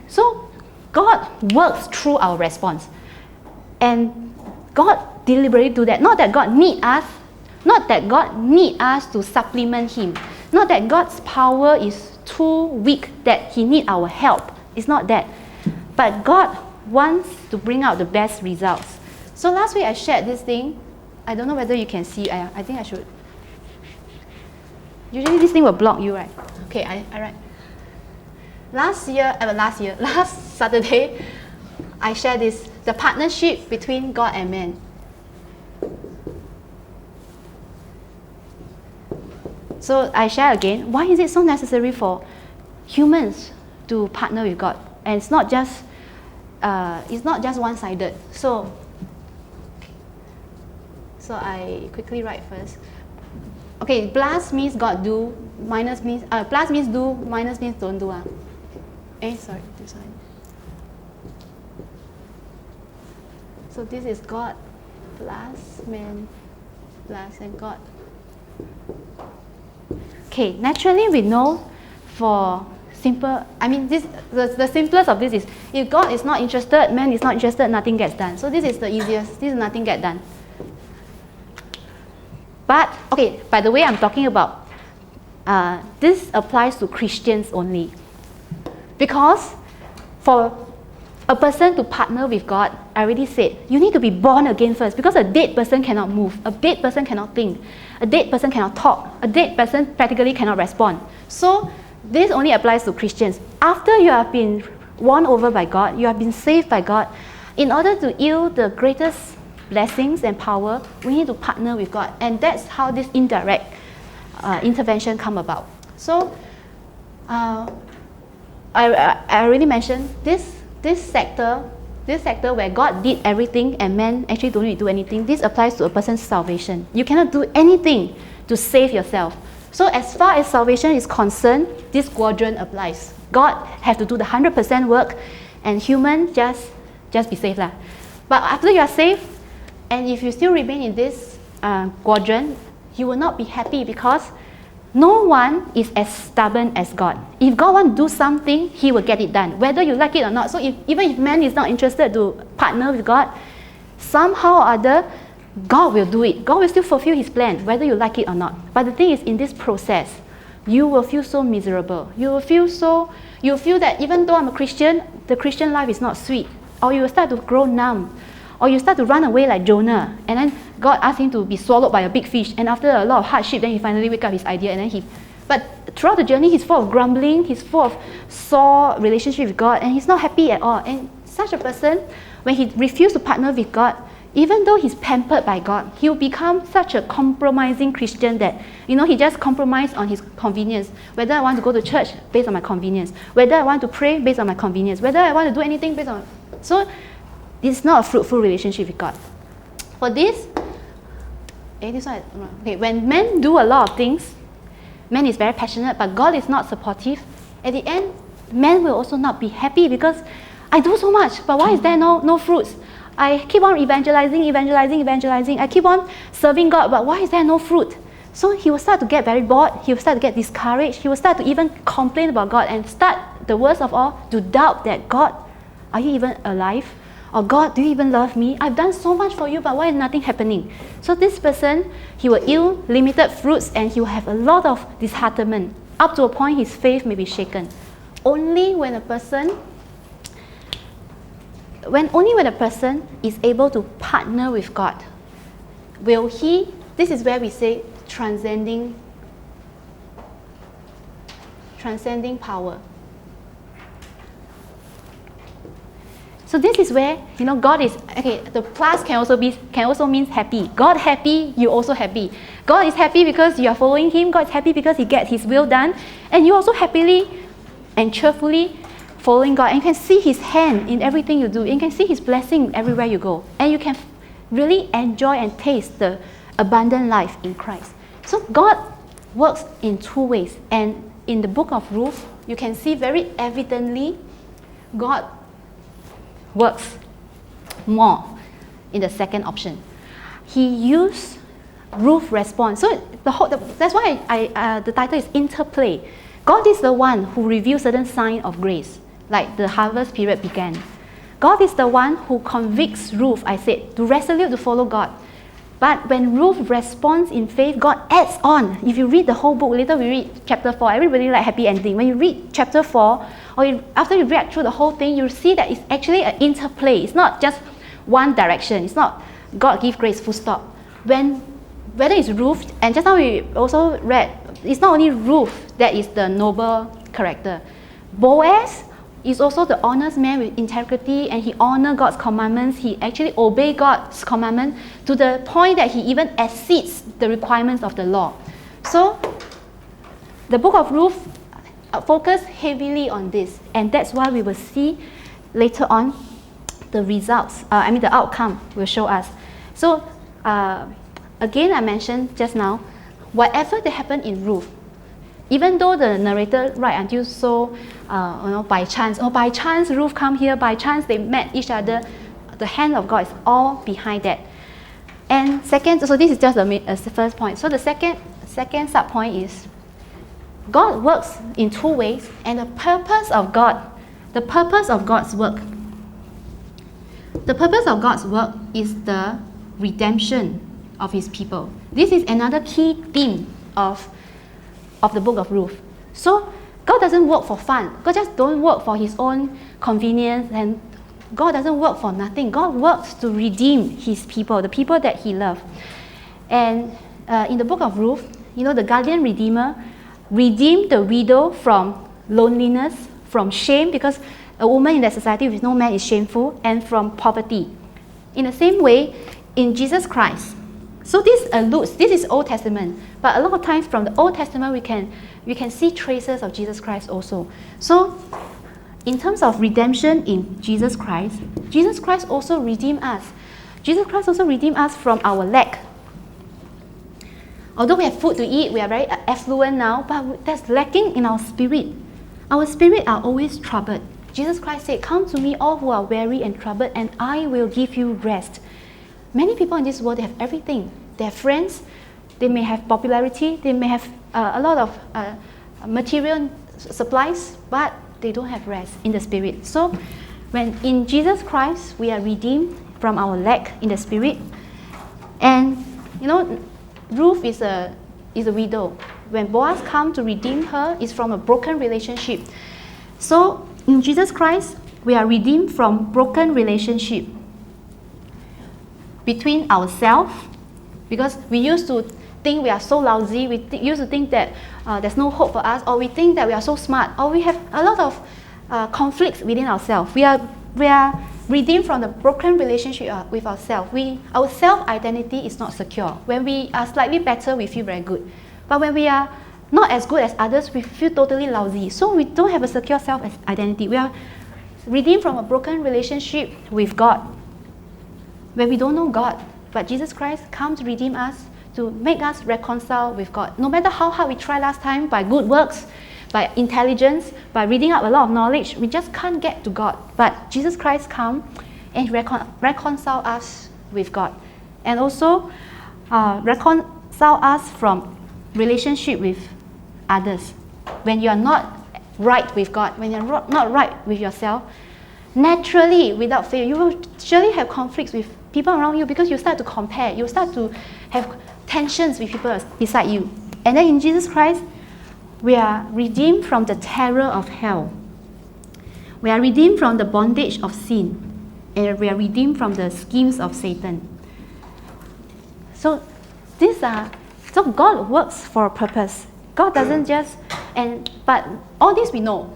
so God works through our response. And God deliberately do that. Not that God need us to supplement Him. Not that God's power is too weak that He need our help. It's not that. But God wants to bring out the best results. So last week I shared this thing. I don't know whether you can see. I think I should. Usually this thing will block you, right? Okay, all right. Last Saturday, I shared this, the partnership between God and man. So I share again, why is it so necessary for humans to partner with God? And it's not just one-sided. So I quickly write first. Okay, plus means God do, minus means plus means do, minus means don't do. Sorry, this one. So this is God plus man plus and God. Okay, naturally we know for simple, the simplest of this is if God is not interested, man is not interested, nothing gets done. So this is the easiest, this is nothing get done. But, okay, by the way, I'm talking about, this applies to Christians only. Because for a person to partner with God, I already said, you need to be born again first. Because a dead person cannot move, a dead person cannot think, a dead person cannot talk, a dead person practically cannot respond. So this only applies to Christians. After you have been won over by God, you have been saved by God, in order to yield the greatest blessings and power, we need to partner with God. And that's how this indirect intervention come about. So I already mentioned this sector where God did everything and man actually don't need to do anything. This applies to a person's salvation. You cannot do anything to save yourself. So as far as salvation is concerned, this quadrant applies. God have to do the 100% work, and human just be saved lah. But after you are saved, and if you still remain in this quadrant, you will not be happy because no one is as stubborn as God. If God wants to do something, He will get it done, whether you like it or not. So even if man is not interested to partner with God, somehow or other, God will do it. God will still fulfill His plan, whether you like it or not. But the thing is, in this process, you will feel so miserable. You will feel that even though I'm a Christian, the Christian life is not sweet. Or you will start to grow numb. Or you start to run away like Jonah. And then God asked him to be swallowed by a big fish. And after a lot of hardship, then he finally wake up his idea. And then but throughout the journey, he's full of grumbling. He's full of sore relationship with God. And he's not happy at all. And such a person, when he refused to partner with God, even though he's pampered by God, he will become such a compromising Christian that, he just compromised on his convenience. Whether I want to go to church, based on my convenience. Whether I want to pray, based on my convenience. Whether I want to do anything, based on... So, it's not a fruitful relationship with God. For this, when men do a lot of things, man is very passionate, but God is not supportive. At the end, men will also not be happy because I do so much, but why is there no fruits? I keep on evangelizing. I keep on serving God, but why is there no fruit? So he will start to get very bored. He will start to get discouraged. He will start to even complain about God and start, the worst of all, to doubt that God, are you even alive? Or God, do you even love me? I've done so much for you, but why is nothing happening? So this person, he will yield limited fruits and he will have a lot of disheartenment. Up to a point, his faith may be shaken. Only when a person is able to partner with God, will he, this is where we say transcending power. So this is where, God is, the plus can also mean happy. God happy, you also happy. God is happy because you are following Him. God is happy because He gets His will done. And you also happily and cheerfully following God. And you can see His hand in everything you do. And you can see His blessing everywhere you go. And you can really enjoy and taste the abundant life in Christ. So God works in two ways. And in the book of Ruth, you can see very evidently God works more in the second option. He used Ruth's response. So that's why the title is Interplay. God is the one who reveals certain signs of grace, like the harvest period began. God is the one who convicts Ruth, I said, to resolute to follow God. But when Ruth responds in faith, God adds on. If you read the whole book, later we read chapter 4, everybody like happy ending. When you read chapter 4, or after you read through the whole thing, you see that it's actually an interplay. It's not just one direction. It's not God give grace, full stop. Whether it's Ruth, and just now we also read, it's not only Ruth that is the noble character. Boaz is also the honest man with integrity, and he honors God's commandments. He actually obeys God's commandment to the point that he even exceeds the requirements of the law. So the book of Ruth focus heavily on this, and that's why we will see later on the results, the outcome will show us. So again, I mentioned just now, whatever that happened in Ruth, even though the narrator write until so, by chance Ruth come here, by chance they met each other, the hand of God is all behind that. And second, so this is just the first point. So the second sub point is, God works in two ways, and the purpose of God's work is the redemption of His people. This is another key theme of the book of Ruth. So God doesn't work for fun. God just don't work for His own convenience, and God doesn't work for nothing. God works to redeem His people, the people that He loves. And in the book of Ruth, the guardian redeemer redeemed the widow from loneliness, from shame, because a woman in that society with no man is shameful, and from poverty. In the same way, in Jesus Christ. So this is Old Testament, but a lot of times from the Old Testament we can see traces of Jesus Christ also. So in terms of redemption in Jesus Christ also redeemed us. Jesus Christ also redeemed us from our lack. Although we have food to eat, we are very affluent now, but that's lacking in our spirit. Our spirit are always troubled. Jesus Christ said, "Come to me, all who are weary and troubled, and I will give you rest." Many people in this world, they have everything. They have friends, they may have popularity, they may have a lot of material supplies, but they don't have rest in the spirit. So when in Jesus Christ, we are redeemed from our lack in the spirit, And you know, Ruth is a widow. When Boaz comes to redeem her, it's from a broken relationship. So in Jesus Christ, we are redeemed from broken relationship between ourselves, because we used to think we are so lousy, we used to think that there's no hope for us, or we think that we are so smart, or we have a lot of conflicts within ourselves. We are redeemed from the broken relationship with ourselves. Our self-identity is not secure. When we are slightly better, we feel very good. But when we are not as good as others, we feel totally lousy. So we don't have a secure self-identity. We are redeemed from a broken relationship with God, when we don't know God. But Jesus Christ comes to redeem us, to make us reconcile with God. No matter how hard we try last time, by good works, by intelligence, by reading up a lot of knowledge, we just can't get to God. But Jesus Christ comes and reconcile us with God. And also reconcile us from relationship with others. When you are not right with God, when you're not right with yourself, naturally, without fail, you will surely have conflicts with people around you, because you start to compare, you start to have tensions with people beside you. And then in Jesus Christ, we are redeemed from the terror of hell. We are redeemed from the bondage of sin. And we are redeemed from the schemes of Satan. So God works for a purpose. God doesn't just, but all this we know.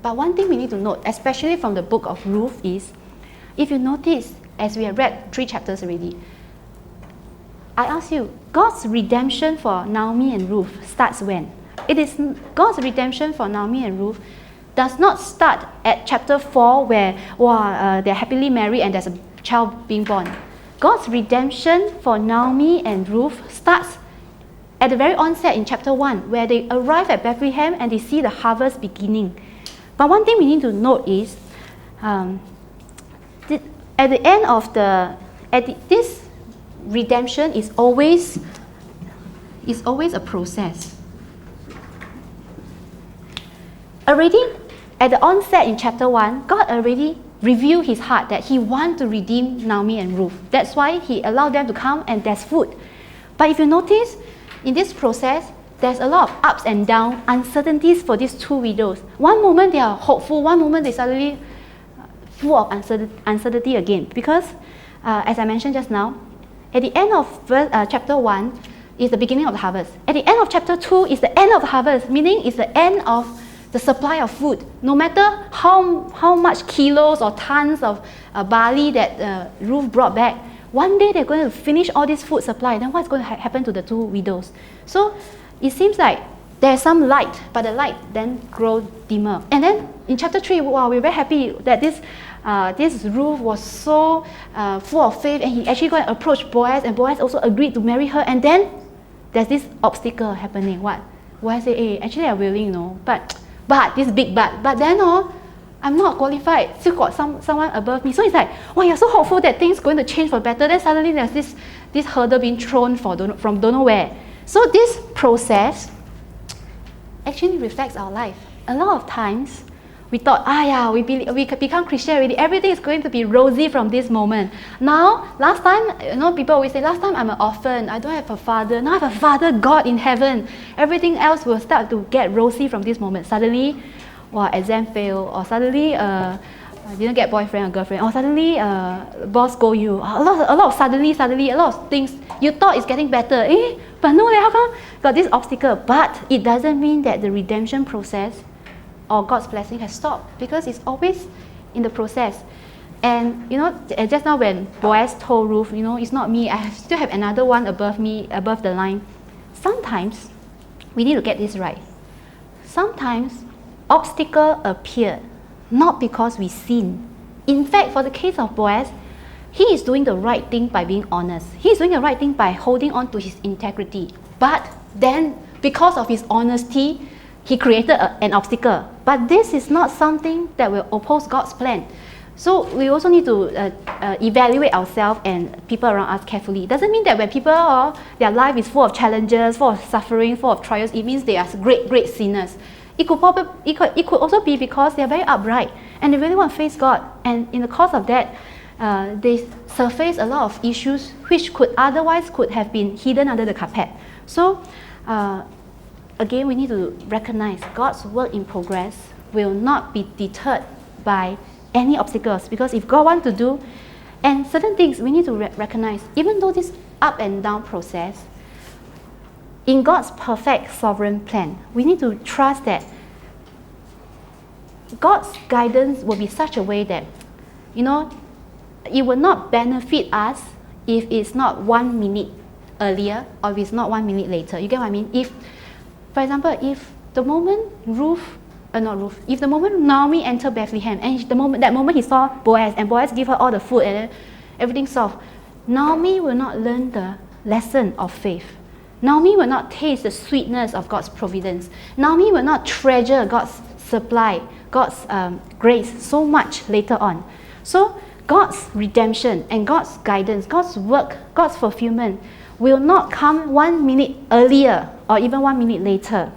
But one thing we need to note, especially from the book of Ruth, is, if you notice, as we have read 3 chapters already, I ask you, God's redemption for Naomi and Ruth starts when? It is God's redemption for Naomi and Ruth does not start at chapter 4 where they're happily married and there's a child being born. God's redemption for Naomi and Ruth starts at the very onset in chapter 1, where they arrive at Bethlehem and they see the harvest beginning. But one thing we need to note is, at the end of this redemption is always a process. Already at the onset in chapter 1, God already revealed his heart that he wants to redeem Naomi and Ruth. That's why he allowed them to come and there's food. But if you notice, in this process, there's a lot of ups and downs, uncertainties for these 2 widows. One moment they are hopeful, one moment they suddenly full of uncertainty again. Because, as I mentioned just now, at the end of chapter 1 is the beginning of the harvest. At the end of chapter 2 is the end of the harvest, meaning it's the end of the supply of food. No matter how much kilos or tons of barley that Ruth brought back, one day they're going to finish all this food supply. Then what's going to happen to the 2 widows? So it seems like there's some light, but the light then grows dimmer. And then in chapter 3, wow, we're very happy that this Ruth was so full of faith, and he actually got to approach Boaz, and Boaz also agreed to marry her. And then there's this obstacle happening. What? Boaz said, hey, actually I'm willing, but this big but then I'm not qualified, still got someone above me. So it's like, you're so hopeful that things going to change for better, then suddenly there's this hurdle being thrown from don't know where. So this process actually reflects our life. A lot of times we thought, we become Christian already, everything is going to be rosy from this moment. Now, last time, people always say, last time I'm an orphan, I don't have a father. Now I have a father, God in heaven. Everything else will start to get rosy from this moment. Suddenly, exam fail, or suddenly I didn't get boyfriend or girlfriend, or suddenly boss scold you. A lot of suddenly, a lot of things you thought is getting better. But no, how come got this obstacle? But it doesn't mean that the redemption process or God's blessing has stopped, because it's always in the process. And just now when Boaz told Ruth, it's not me, I still have another one above me, above the line. Sometimes we need to get this right. Sometimes obstacles appear not because we sin. In fact, for the case of Boaz, he is doing the right thing by being honest. He is doing the right thing by holding on to his integrity. But then, because of his honesty, he created an obstacle. But this is not something that will oppose God's plan. So we also need to evaluate ourselves and people around us carefully. It doesn't mean that when people, their life is full of challenges, full of suffering, full of trials, it means they are great sinners. It could also be because they are very upright and they really want to face God. And in the course of that, they surface a lot of issues which otherwise could have been hidden under the carpet. So again, we need to recognize God's work in progress will not be deterred by any obstacles, because if God wants to do, and certain things we need to recognize, even though this up and down process, in God's perfect sovereign plan, we need to trust that God's guidance will be such a way that, it will not benefit us if it's not 1 minute earlier or if it's not 1 minute later. You get what I mean? If, for example, if the moment if the moment Naomi entered Bethlehem and that moment he saw Boaz and Boaz gave her all the food and everything solved, Naomi will not learn the lesson of faith. Naomi will not taste the sweetness of God's providence. Naomi will not treasure God's supply, God's grace so much later on. So God's redemption and God's guidance, God's work, God's fulfillment will not come 1 minute earlier or even 1 minute later,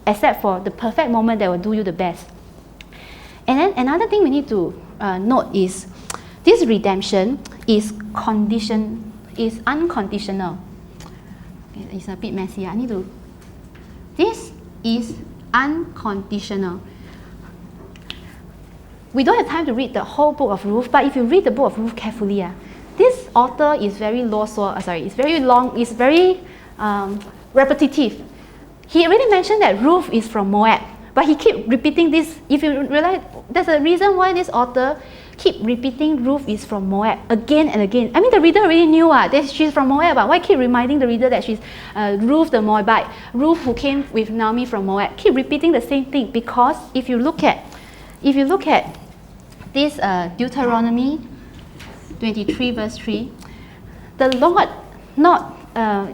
except for the perfect moment that will do you the best. And then another thing we need to note is this redemption is unconditional. It's a bit messy. This is unconditional. We don't have time to read the whole book of Ruth, but if you read the book of Ruth carefully, this author is very it's very long, it's very repetitive. He already mentioned that Ruth is from Moab, but he keep repeating this. If you realize, there's a reason why this author keep repeating Ruth is from Moab again and again. I mean, the reader already knew that she's from Moab, but why keep reminding the reader that she's Ruth the Moabite, Ruth who came with Naomi from Moab? Keep repeating the same thing, because if you look at this Deuteronomy 23 verse 3, the Lord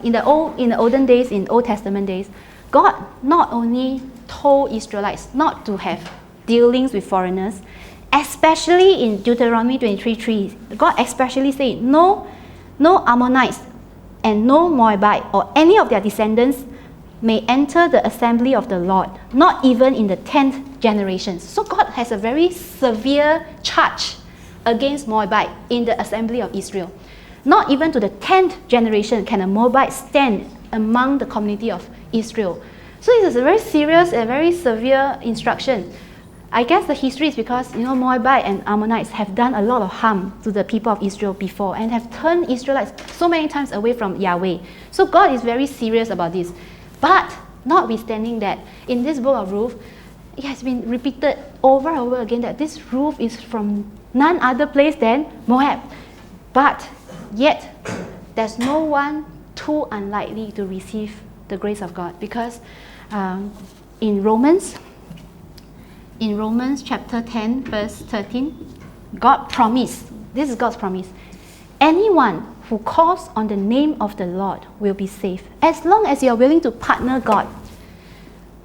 in the olden days, in Old Testament days, God not only told Israelites not to have dealings with foreigners, especially in Deuteronomy 23:3, God especially said, no Ammonites and no Moabite or any of their descendants may enter the assembly of the Lord, not even in the 10th generation. So God has a very severe charge against Moabite in the assembly of Israel. Not even to the 10th generation can a Moabite stand among the community of Israel. So this is a very serious and very severe instruction. I guess the history is because Moabite and Ammonites have done a lot of harm to the people of Israel before and have turned Israelites so many times away from Yahweh. So God is very serious about this. But notwithstanding that, in this book of Ruth, it has been repeated over and over again that this Ruth is from none other place than Moab. But yet, there's no one too unlikely to receive the grace of God, because in Romans chapter 10 verse 13, God promised, this is God's promise, anyone who calls on the name of the Lord will be saved, as long as you are willing to partner God.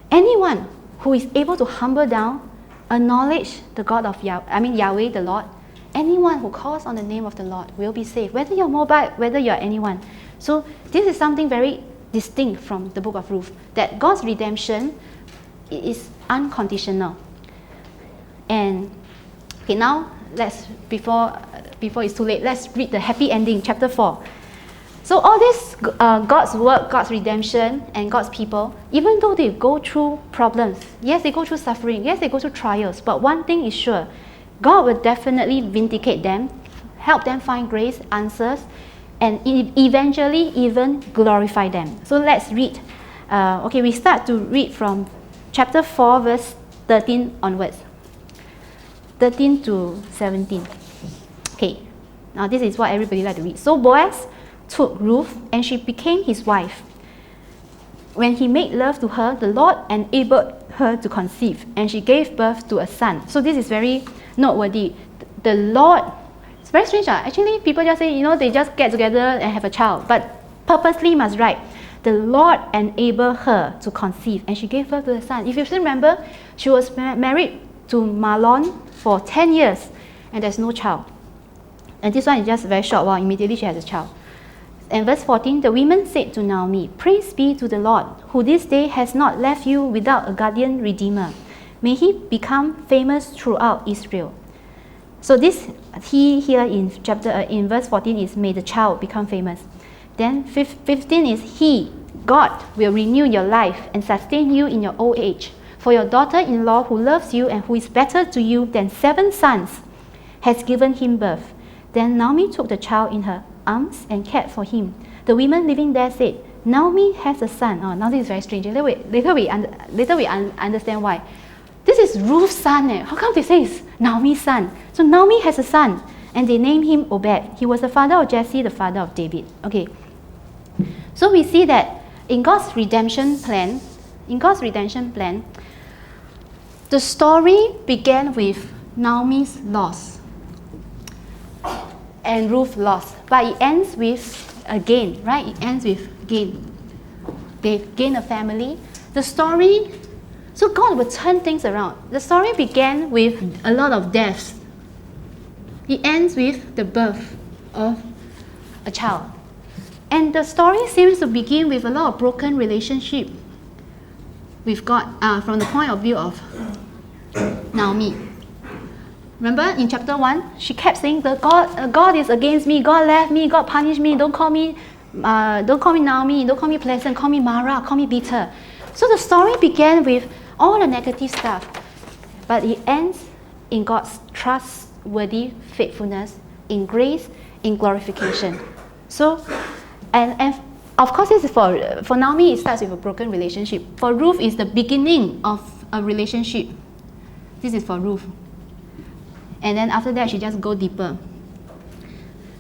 Anyone who is able to humble down, acknowledge the God of Yahweh the Lord, anyone who calls on the name of the Lord will be saved, whether you're Moabite, whether you're anyone. So this is something very distinct from the book of Ruth, that God's redemption is unconditional. And okay, now before it's too late, let's read the happy ending, chapter 4. So all this God's work, God's redemption, and God's people, even though they go through problems, yes, they go through suffering, yes, they go through trials, but one thing is sure, God will definitely vindicate them, help them find grace, answers, and eventually even glorify them. So let's read. We start to read from chapter 4, verse 13 onwards. 13 to 17. Okay, now this is what everybody like to read. So Boaz took Ruth, and she became his wife. When he made love to her, the Lord enabled her to conceive, and she gave birth to a son. So this is very noteworthy. The Lord, it's very strange. Actually, people just say, they just get together and have a child, but purposely must write, the Lord enabled her to conceive, and she gave birth to a son. If you still remember, she was married to Mahlon for 10 years, and there's no child. And this one is just a very short while. Immediately she has a child. And verse 14, the women said to Naomi, praise be to the Lord, who this day has not left you without a guardian redeemer. May he become famous throughout Israel. So this he here in in verse 14 is may the child become famous. Then 15 is he, God, will renew your life and sustain you in your old age. For your daughter-in-law who loves you and who is better to you than 7 sons has given him birth. Then Naomi took the child in her arms and cared for him. The women living there said, Naomi has a son. Oh, now this is very strange. Later we understand why. This is Ruth's son. How come they say it's Naomi's son? So Naomi has a son, and they named him Obed. He was the father of Jesse, the father of David. Okay. So we see that in God's redemption plan, the story began with Naomi's loss and Ruth's loss, but it ends with a gain, right? It ends with gain. They gain a family. The story, so God will turn things around. The story began with a lot of deaths. It ends with the birth of a child. And the story seems to begin with a lot of broken relationship with God from the point of view of Naomi. Remember in chapter 1, she kept saying, God is against me, God left me, God punished me, don't call me Naomi, don't call me pleasant, call me Mara, call me bitter. So the story began with all the negative stuff, but it ends in God's trustworthy faithfulness, in grace, in glorification. So, and of course, this is for Naomi, it starts with a broken relationship. For Ruth, it's the beginning of a relationship. This is for Ruth. And then after that, she just go deeper.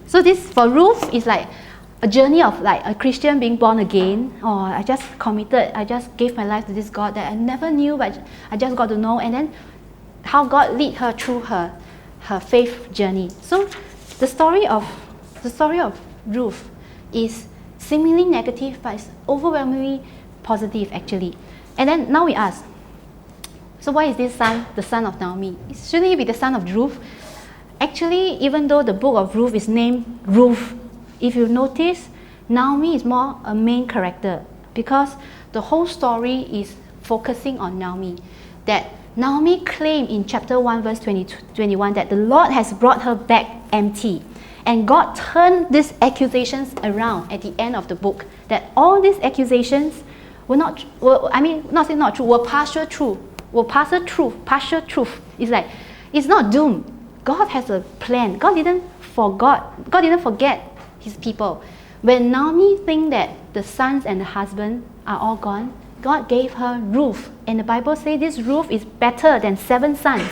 So this, for Ruth, is like a journey of like a Christian being born again. Oh, I just committed, I just gave my life to this God that I never knew, but I just got to know. And then how God lead her through her faith journey. So the story of Ruth is seemingly negative, but it's overwhelmingly positive actually. And then now we ask, so why is this son the son of Naomi? Shouldn't he be the son of Ruth? Actually, even though the book of Ruth is named Ruth, if you notice, Naomi is more a main character because the whole story is focusing on Naomi. That Naomi claimed in chapter 1 verse 21 that the Lord has brought her back empty. And God turned these accusations around at the end of the book. That all these accusations were partial truth. Partial truth. It's like, it's not doom. God has a plan. God didn't forget his people. When Naomi think that the sons and the husband are all gone, God gave her Ruth. And the Bible says this Ruth is better than 7 sons.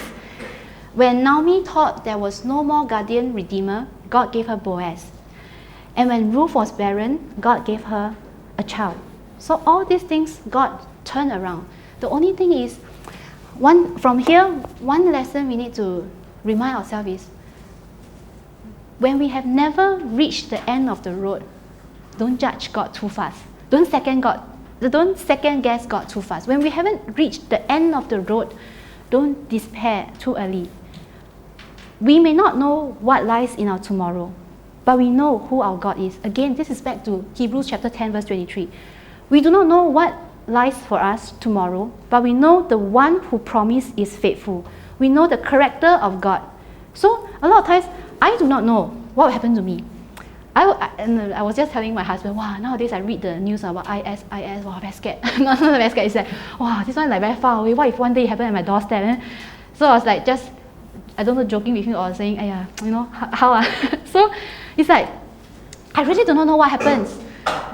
When Naomi thought there was no more guardian redeemer, God gave her Boaz. And when Ruth was barren, God gave her a child. So all these things God turned around. The only thing is, from here, one lesson we need to remind ourselves is, when we have never reached the end of the road, don't judge God too fast. Don't second guess God too fast. When we haven't reached the end of the road, don't despair too early. We may not know what lies in our tomorrow, but we know who our God is. Again, this is back to Hebrews chapter 10 verse 23. We do not know what lies for us tomorrow, but we know the one who promised is faithful. We know the character of God. So a lot of times, I do not know what will happen to me. I was just telling my husband, wow, nowadays I read the news about IS, wow, very scared. not very scared, it's like, wow, this one like very far away. What if one day it happens at my doorstep? So I was like, just, I don't know, joking with him or saying, how? So it's like, I really do not know what happens.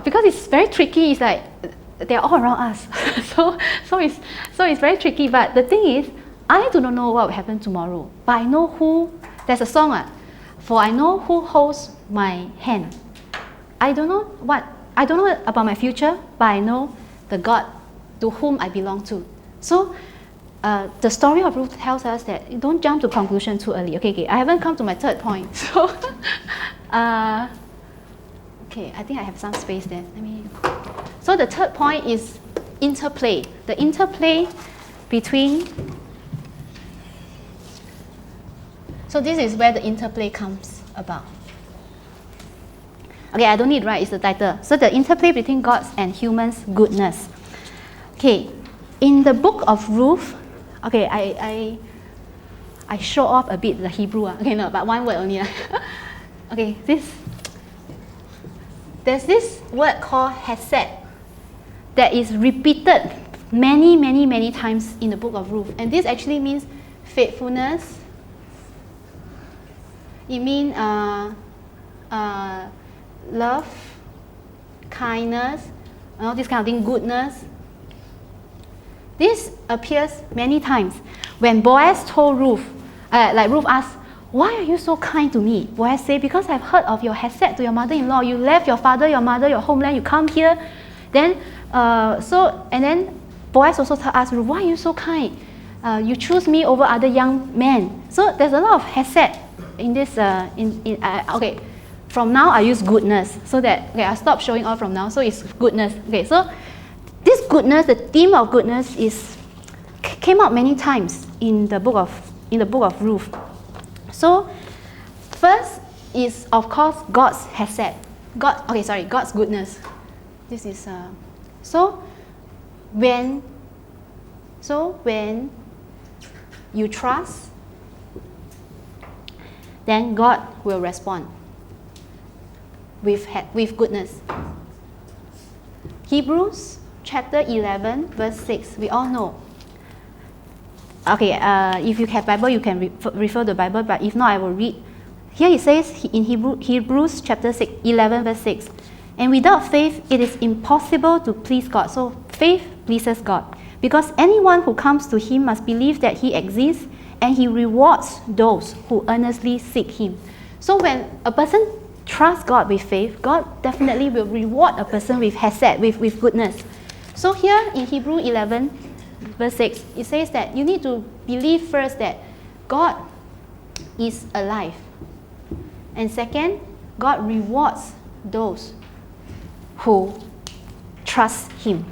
Because it's very tricky, it's like, they're all around us. so it's very tricky. But the thing is, I do not know what will happen tomorrow. But I know who, there's a song, for I know who holds my hand. I don't know about my future, but I know the God to whom I belong to. So the story of Ruth tells us that don't jump to conclusion too early. Okay, I haven't come to my third point. So okay, I think I have some space there. So the third point is interplay. The interplay between. So this is where the interplay comes about. Okay, I don't need to write, it's the title. So the interplay between God's and humans' goodness. Okay, in the book of Ruth, okay, I I show off a bit the Hebrew. Okay, no, but one word only. Okay, there's this word called hesed that is repeated many times in the book of Ruth. And this actually means faithfulness. It means love, kindness, all this kind of thing, goodness. This appears many times. When Boaz told Ruth, like Ruth asked, why are you so kind to me? Boaz said, because I've heard of your hesed to your mother-in-law. You left your father, your mother, your homeland, you come here. Then, and then Boaz also asked Ruth, why are you so kind? You choose me over other young men. So there's a lot of hesed in this, okay. From now I use goodness, so that, okay, I'll stop showing off from now, so it's goodness. Okay, so this goodness, the theme of goodness came out many times in the book of Ruth. So first is, of course, God's hesed. God's goodness. This is so when you trust, then God will respond with goodness. Hebrews chapter 11 verse 6, we all know. Okay, if you have Bible, you can refer to the Bible, but if not, I will read. Here it says in Hebrews chapter 11 verse 6, and without faith it is impossible to please God. So faith pleases God, because anyone who comes to Him must believe that He exists, and He rewards those who earnestly seek Him. So when a person trusts God with faith, God definitely will reward a person with hesed, with goodness. So here in Hebrews 11 verse 6, it says that you need to believe first that God is alive. And second, God rewards those who trust Him.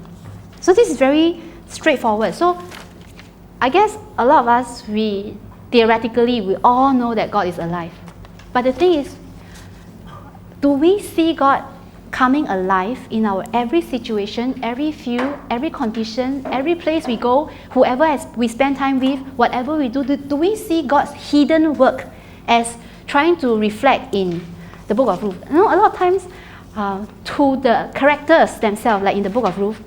So this is very straightforward. So I guess a lot of us, we all know that God is alive. But the thing is, do we see God coming alive in our every situation, every field, every condition, every place we go, whoever we spend time with, whatever we do we see God's hidden work as trying to reflect in the book of Ruth? You know, a lot of times to the characters themselves, like in the book of Ruth,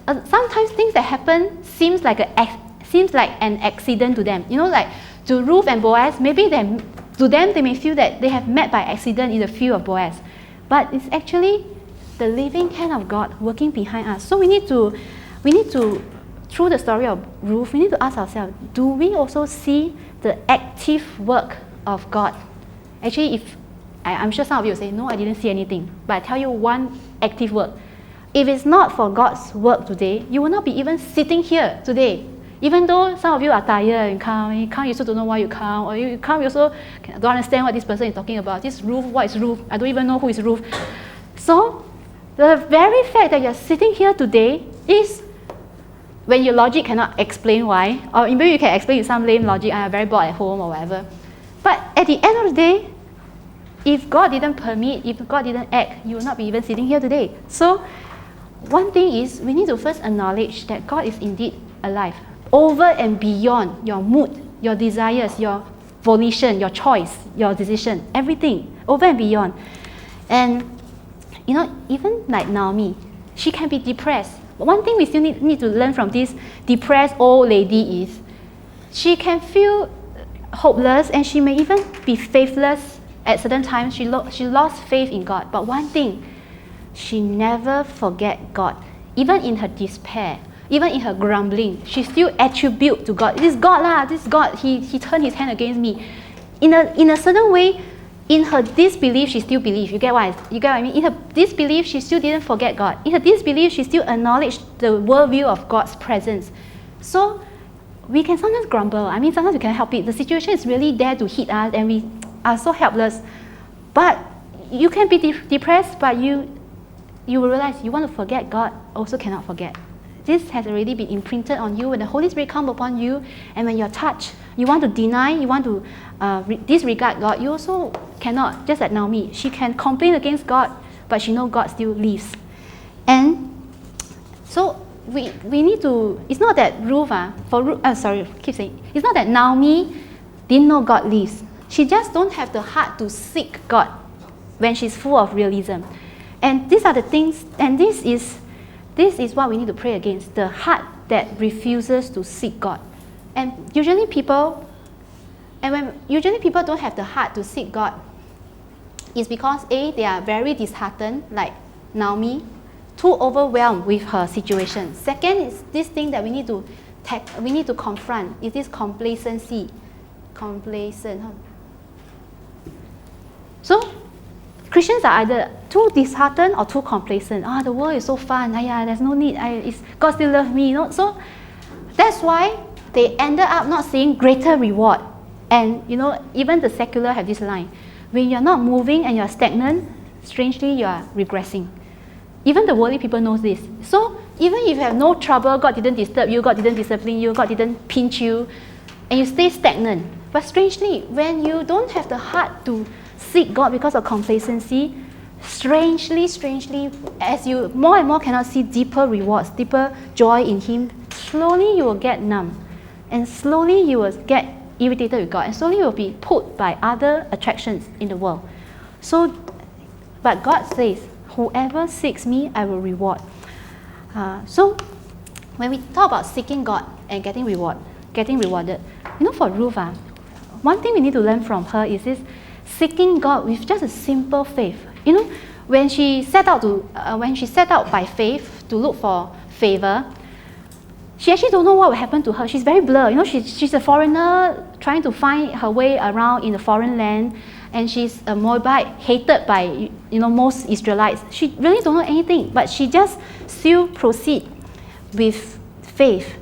sometimes things that happen seems like an accident to them. You know, like to Ruth and Boaz, maybe to them they may feel that they have met by accident in the field of Boaz. But it's actually the living hand of God working behind us. So we need to, through the story of Ruth, we need to ask ourselves, do we also see the active work of God? Actually, I'm sure some of you will say, no, I didn't see anything. But I tell you one active work. If it's not for God's work today, you will not be even sitting here today. Even though some of you are tired, you come, you also don't know why you come, or you come, you also don't understand what this person is talking about. This Ruth, what is Ruth? I don't even know who is Ruth. So, the very fact that you're sitting here today is when your logic cannot explain why, or maybe you can explain with some lame logic, I'm very bored at home or whatever. But at the end of the day, if God didn't permit, if God didn't act, you will not be even sitting here today. So, one thing is, we need to first acknowledge that God is indeed alive, over and beyond your mood, your desires, your volition, your choice, your decision, everything, over and beyond. And you know, even like Naomi, she can be depressed. But one thing we still need to learn from this depressed old lady is she can feel hopeless, and she may even be faithless at certain times. She lost faith in God. But one thing, she never forget God. Even in her despair, even in her grumbling, she still attribute to God. This is God lah, this is God. He turned His hand against me. In a certain way, in her disbelief, she still believed. You get what I mean? In her disbelief, she still didn't forget God. In her disbelief, she still acknowledged the worldview of God's presence. So we can sometimes grumble. I mean, sometimes we cannot help it. The situation is really there to hit us, and we are so helpless. But you can be depressed, but you will realize you want to forget God, also cannot forget. This has already been imprinted on you. When the Holy Spirit comes upon you, and when you're touched, you want to deny, you want to disregard God, you also cannot. Just like Naomi, she can complain against God, but she knows God still lives. And so we need to, it's not that Ruth, it's not that Naomi didn't know God lives. She just don't have the heart to seek God when she's full of realism. And these are the things, and this is what we need to pray against, the heart that refuses to seek God. And usually people don't have the heart to seek God, it's because A, they are very disheartened, like Naomi, too overwhelmed with her situation. Second is this thing that we need to confront, is this complacency. So Christians are either too disheartened or too complacent. The world is so fun. There's no need. God still loves me. So that's why they ended up not seeing greater reward. And even the secular have this line: when you're not moving and you're stagnant, strangely you are regressing. Even the worldly people knows this. So even if you have no trouble, God didn't disturb you, God didn't discipline you, God didn't pinch you, and you stay stagnant. But strangely, when you don't have the heart to seek God because of complacency, strangely, as you more and more cannot see deeper rewards, deeper joy in Him, slowly you will get numb. And slowly you will get irritated with God. And slowly you will be pulled by other attractions in the world. But God says, whoever seeks me, I will reward. So when we talk about seeking God and getting rewarded, for Ruth, one thing we need to learn from her is this: seeking God with just a simple faith. When she set out by faith to look for favor, she actually don't know what will happen to her. She's very blurred. She's a foreigner trying to find her way around in a foreign land, and she's a Moabite, hated by most Israelites. She really don't know anything, but she just still proceed with faith.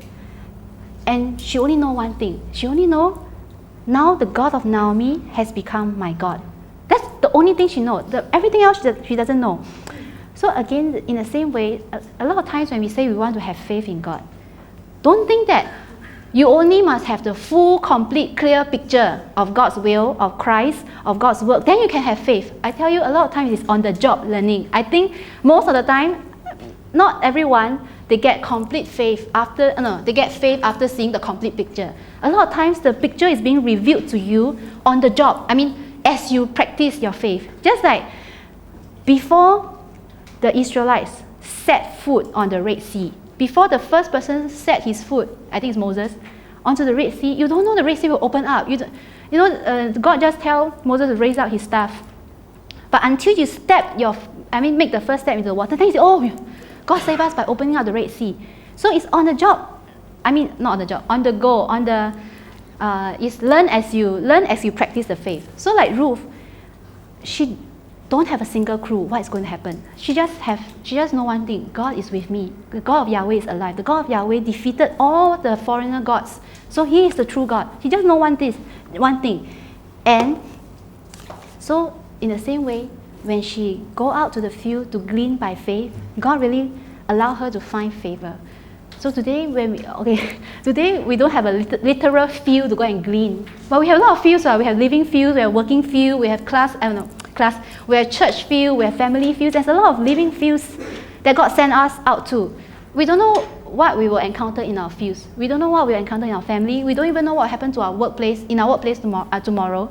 And she only know one thing. She only know, now the God of Naomi has become my God. That's the only thing she knows. Everything else she doesn't know. So again, in the same way, a lot of times when we say we want to have faith in God, don't think that you only must have the full, complete, clear picture of God's will, of Christ, of God's work. Then you can have faith. I tell you, a lot of times it's on-the-job learning. I think most of the time, not everyone, they get complete faith after seeing the complete picture. A lot of times the picture is being revealed to you on the job. As you practice your faith. Just like before the Israelites set foot on the Red Sea, before the first person set his foot, I think it's Moses, onto the Red Sea, you don't know the Red Sea will open up. God just tell Moses to raise up his staff. But until you make the first step into the water, then you say, God save us by opening up the Red Sea. So it's on the job. Not on the job, on the go, it's learn as you practice the faith. So like Ruth, she don't have a single clue what is going to happen. She just know one thing: God is with me. The God of Yahweh is alive. The God of Yahweh defeated all the foreigner gods. So He is the true God. She just know one thing. And so in the same way, when she go out to the field to glean by faith, God really allow her to find favor. So today, today we don't have a literal field to go and glean, but we have a lot of fields. We have living fields, we have working field, we have we have church field, we have family fields. There's a lot of living fields that God sent us out to. We don't know what we will encounter in our fields. We don't know what we will encounter in our family. We don't even know what will happen to our workplace tomorrow.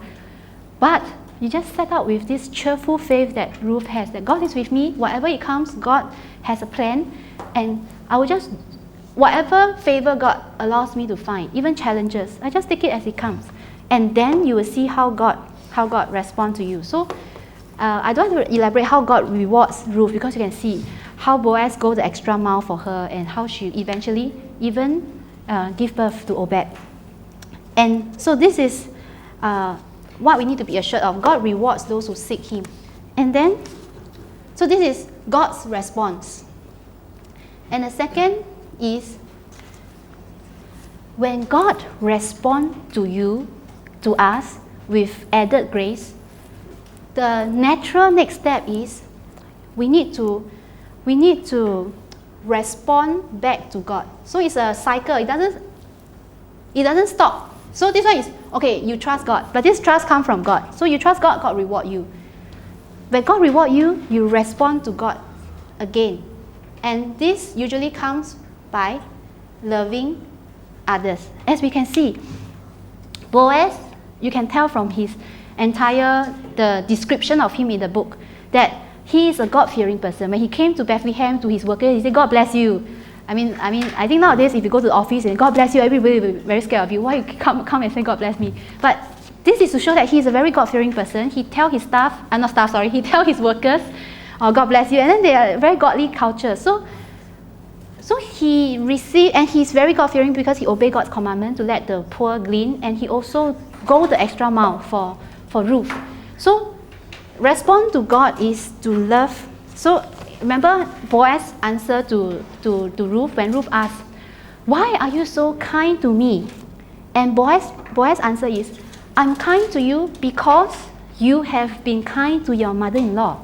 But you just set out with this cheerful faith that Ruth has, that God is with me. Whatever it comes, God has a plan, and I will just, whatever favor God allows me to find, even challenges, I just take it as it comes. And then you will see how God responds to you. So I don't want to elaborate how God rewards Ruth, because you can see how Boaz goes the extra mile for her, and how she eventually even give birth to Obed. And so this is what we need to be assured of. God rewards those who seek Him. And then, so this is God's response. And the second is, when God responds to you, to us, with added grace, the natural next step is we need to respond back to God. So it's a cycle. It doesn't stop. So this one is, okay, you trust God, but this trust comes from God. So you trust God, God reward you. When God reward you, you respond to God again. And this usually comes by loving others. As we can see, Boaz you can tell from his the description of him in the book that he is a God-fearing person. When he came to Bethlehem to his workers, he said, God bless you. I think nowadays if you go to the office and God bless you, everybody will be very scared of you. Why you come and say God bless me? But this is to show that he is a very God-fearing person. He tell his he tell his workers, oh, God bless you, and then they are very godly culture. So he received, and he's very God-fearing because he obeyed God's commandment to let the poor glean, and he also go the extra mile for Ruth. So respond to God is to love. So remember Boaz answer to Ruth when Ruth asked, why are you so kind to me? And Boaz answer is, I'm kind to you because you have been kind to your mother-in-law.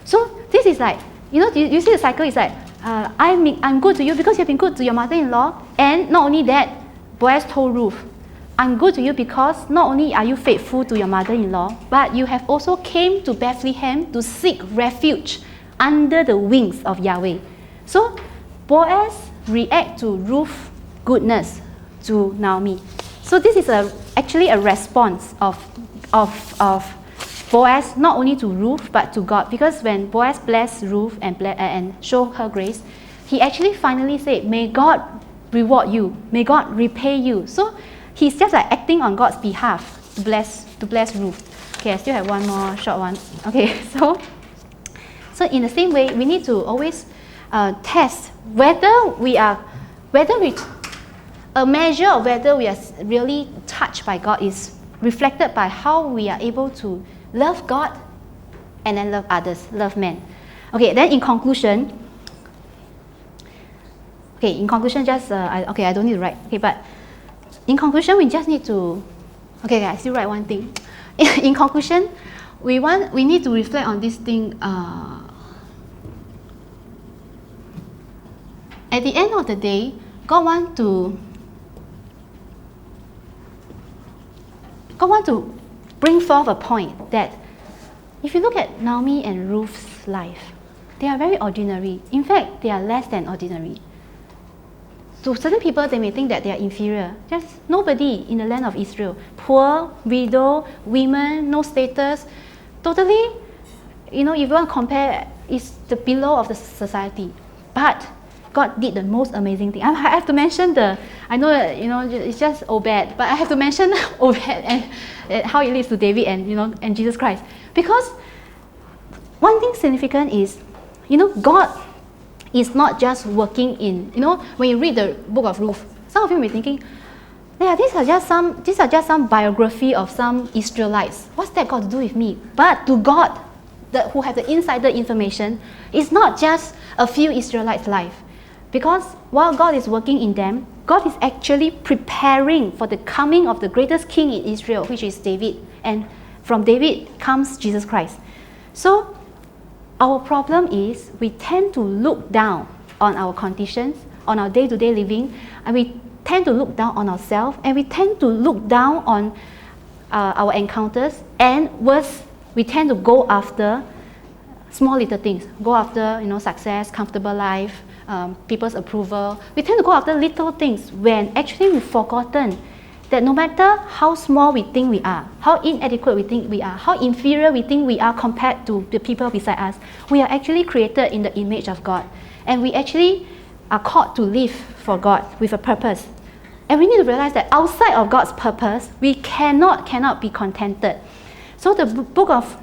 So this is like, you see the cycle is like, I'm good to you because you've been good to your mother-in-law. And not only that, Boaz told Ruth, I'm good to you because not only are you faithful to your mother-in-law, but you have also came to Bethlehem to seek refuge under the wings of Yahweh. So Boaz react to Ruth's goodness to Naomi. So this is actually a response of Boaz not only to Ruth but to God, because when Boaz blessed Ruth and showed her grace, he actually finally said, may God reward you, may God repay you. So he's just like acting on God's behalf to bless Ruth. Okay, I still have one more short one. Okay, so in the same way, we need to always test a measure of whether we are really touched by God is reflected by how we are able to love God and then love others, love men. Okay, then in conclusion, just, I don't need to write. Okay, but in conclusion, we just need to, I still write one thing. In conclusion, we need to reflect on this thing. At the end of the day, God want to bring forth a point that if you look at Naomi and Ruth's life, they are very ordinary. In fact, they are less than ordinary. To certain people, they may think that they are inferior. Just nobody in the land of Israel. Poor, widow, women, no status. Totally, if you want to compare, it's the below of the society. But God did the most amazing thing. I have to mention I know, it's just Obed, but I have to mention Obed and how it leads to David and Jesus Christ. Because one thing significant is, God is not just working in, when you read the book of Ruth, some of you may be thinking, yeah, these are just some biography of some Israelites. What's that got to do with me? But to God, who have the insider information, it's not just a few Israelites' life. Because while God is working in them, God is actually preparing for the coming of the greatest king in Israel, which is David. And from David comes Jesus Christ. So our problem is we tend to look down on our conditions, on our day-to-day living, and we tend to look down on ourselves, and we tend to look down on our encounters, and worse, we tend to go after small little things, go after success, comfortable life, people's approval. We tend to go after little things when actually we've forgotten that no matter how small we think we are, how inadequate we think we are, how inferior we think we are compared to the people beside us, we are actually created in the image of God. And we actually are called to live for God with a purpose. And we need to realize that outside of God's purpose, we cannot be contented. So the book of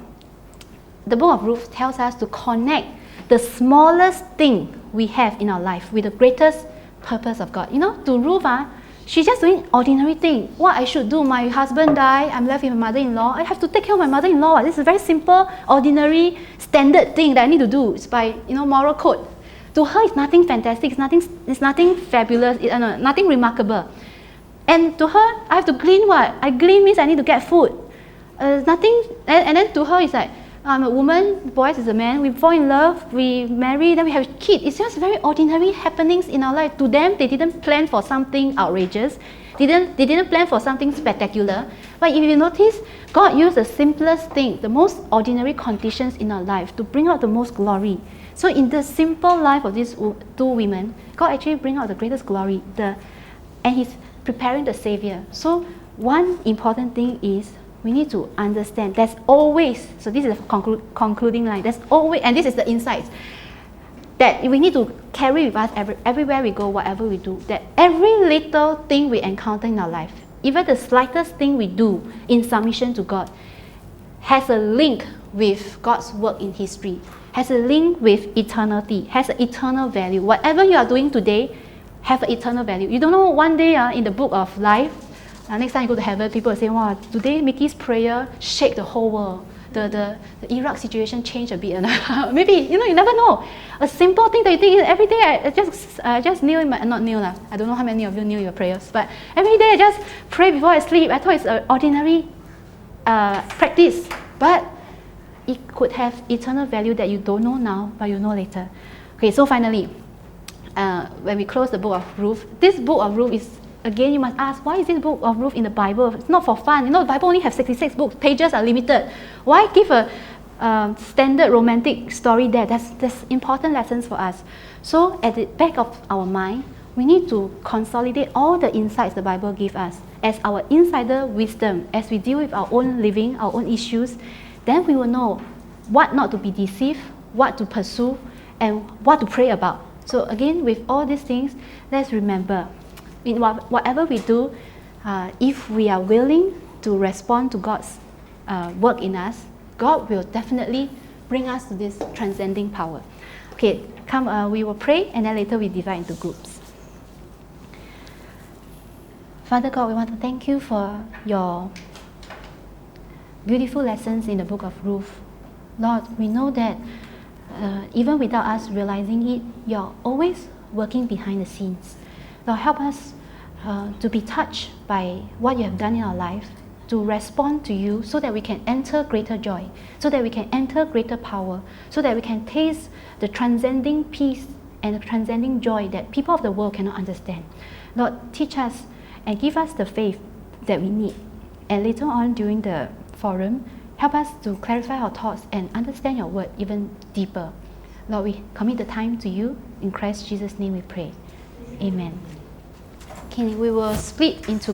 Ruth tells us to connect the smallest thing we have in our life with the greatest purpose of God. To Ruth, she's just doing ordinary thing. What I should do, my husband died, I'm left with my mother-in-law, I have to take care of my mother-in-law. This is a very simple, ordinary, standard thing that I need to do. It's by moral code. To her, it's nothing fantastic, it's nothing fabulous, nothing remarkable. And to her, I have to glean what? I glean means I need to get food. Nothing, and then to her, it's like, I'm a woman, Boaz is a man, we fall in love, we marry, then we have a kid. It's just very ordinary happenings in our life. To them, they didn't plan for something outrageous. They didn't plan for something spectacular. But if you notice, God used the simplest thing, the most ordinary conditions in our life to bring out the most glory. So in the simple life of these two women, God actually brings out the greatest glory. And He's preparing the Savior. So one important thing is we need to understand there's always, so this is the concluding line, there's always, and this is the insight, that we need to carry with us everywhere we go, whatever we do, that every little thing we encounter in our life, even the slightest thing we do in submission to God, has a link with God's work in history, has a link with eternity, has an eternal value. Whatever you are doing today have an eternal value. You don't know, one day in the book of life, next time you go to heaven, people will say, wow, today Mickey's prayer shake the whole world. The Iraq situation changed a bit. Maybe, you never know. A simple thing that you think every day, I just kneel in my, not kneel lah. I don't know how many of you kneel your prayers, but every day I just pray before I sleep. I thought it's an ordinary practice, but it could have eternal value that you don't know now, but you know later. Okay, so finally, when we close the book of Ruth, this book of Ruth is, again, you must ask, why is this book of Ruth in the Bible? It's not for fun. The Bible only has 66 books. Pages are limited. Why give a standard romantic story there? There's important lessons for us. So at the back of our mind, we need to consolidate all the insights the Bible gives us as our insider wisdom. As we deal with our own living, our own issues, then we will know what not to be deceived, what to pursue, and what to pray about. So again, with all these things, let's remember, in whatever we do, if we are willing to respond to God's work in us, God will definitely bring us to this transcending power. Okay, come, we will pray, and then later we divide into groups. Father God, we want to thank you for your beautiful lessons in the book of Ruth. Lord, we know that even without us realizing it, you're always working behind the scenes. Lord, help us to be touched by what you have done in our life, to respond to you so that we can enter greater joy, so that we can enter greater power, so that we can taste the transcending peace and the transcending joy that people of the world cannot understand. Lord, teach us and give us the faith that we need. And later on during the forum, help us to clarify our thoughts and understand your word even deeper. Lord, we commit the time to you. In Christ Jesus' name we pray. Amen. Okay, we will split into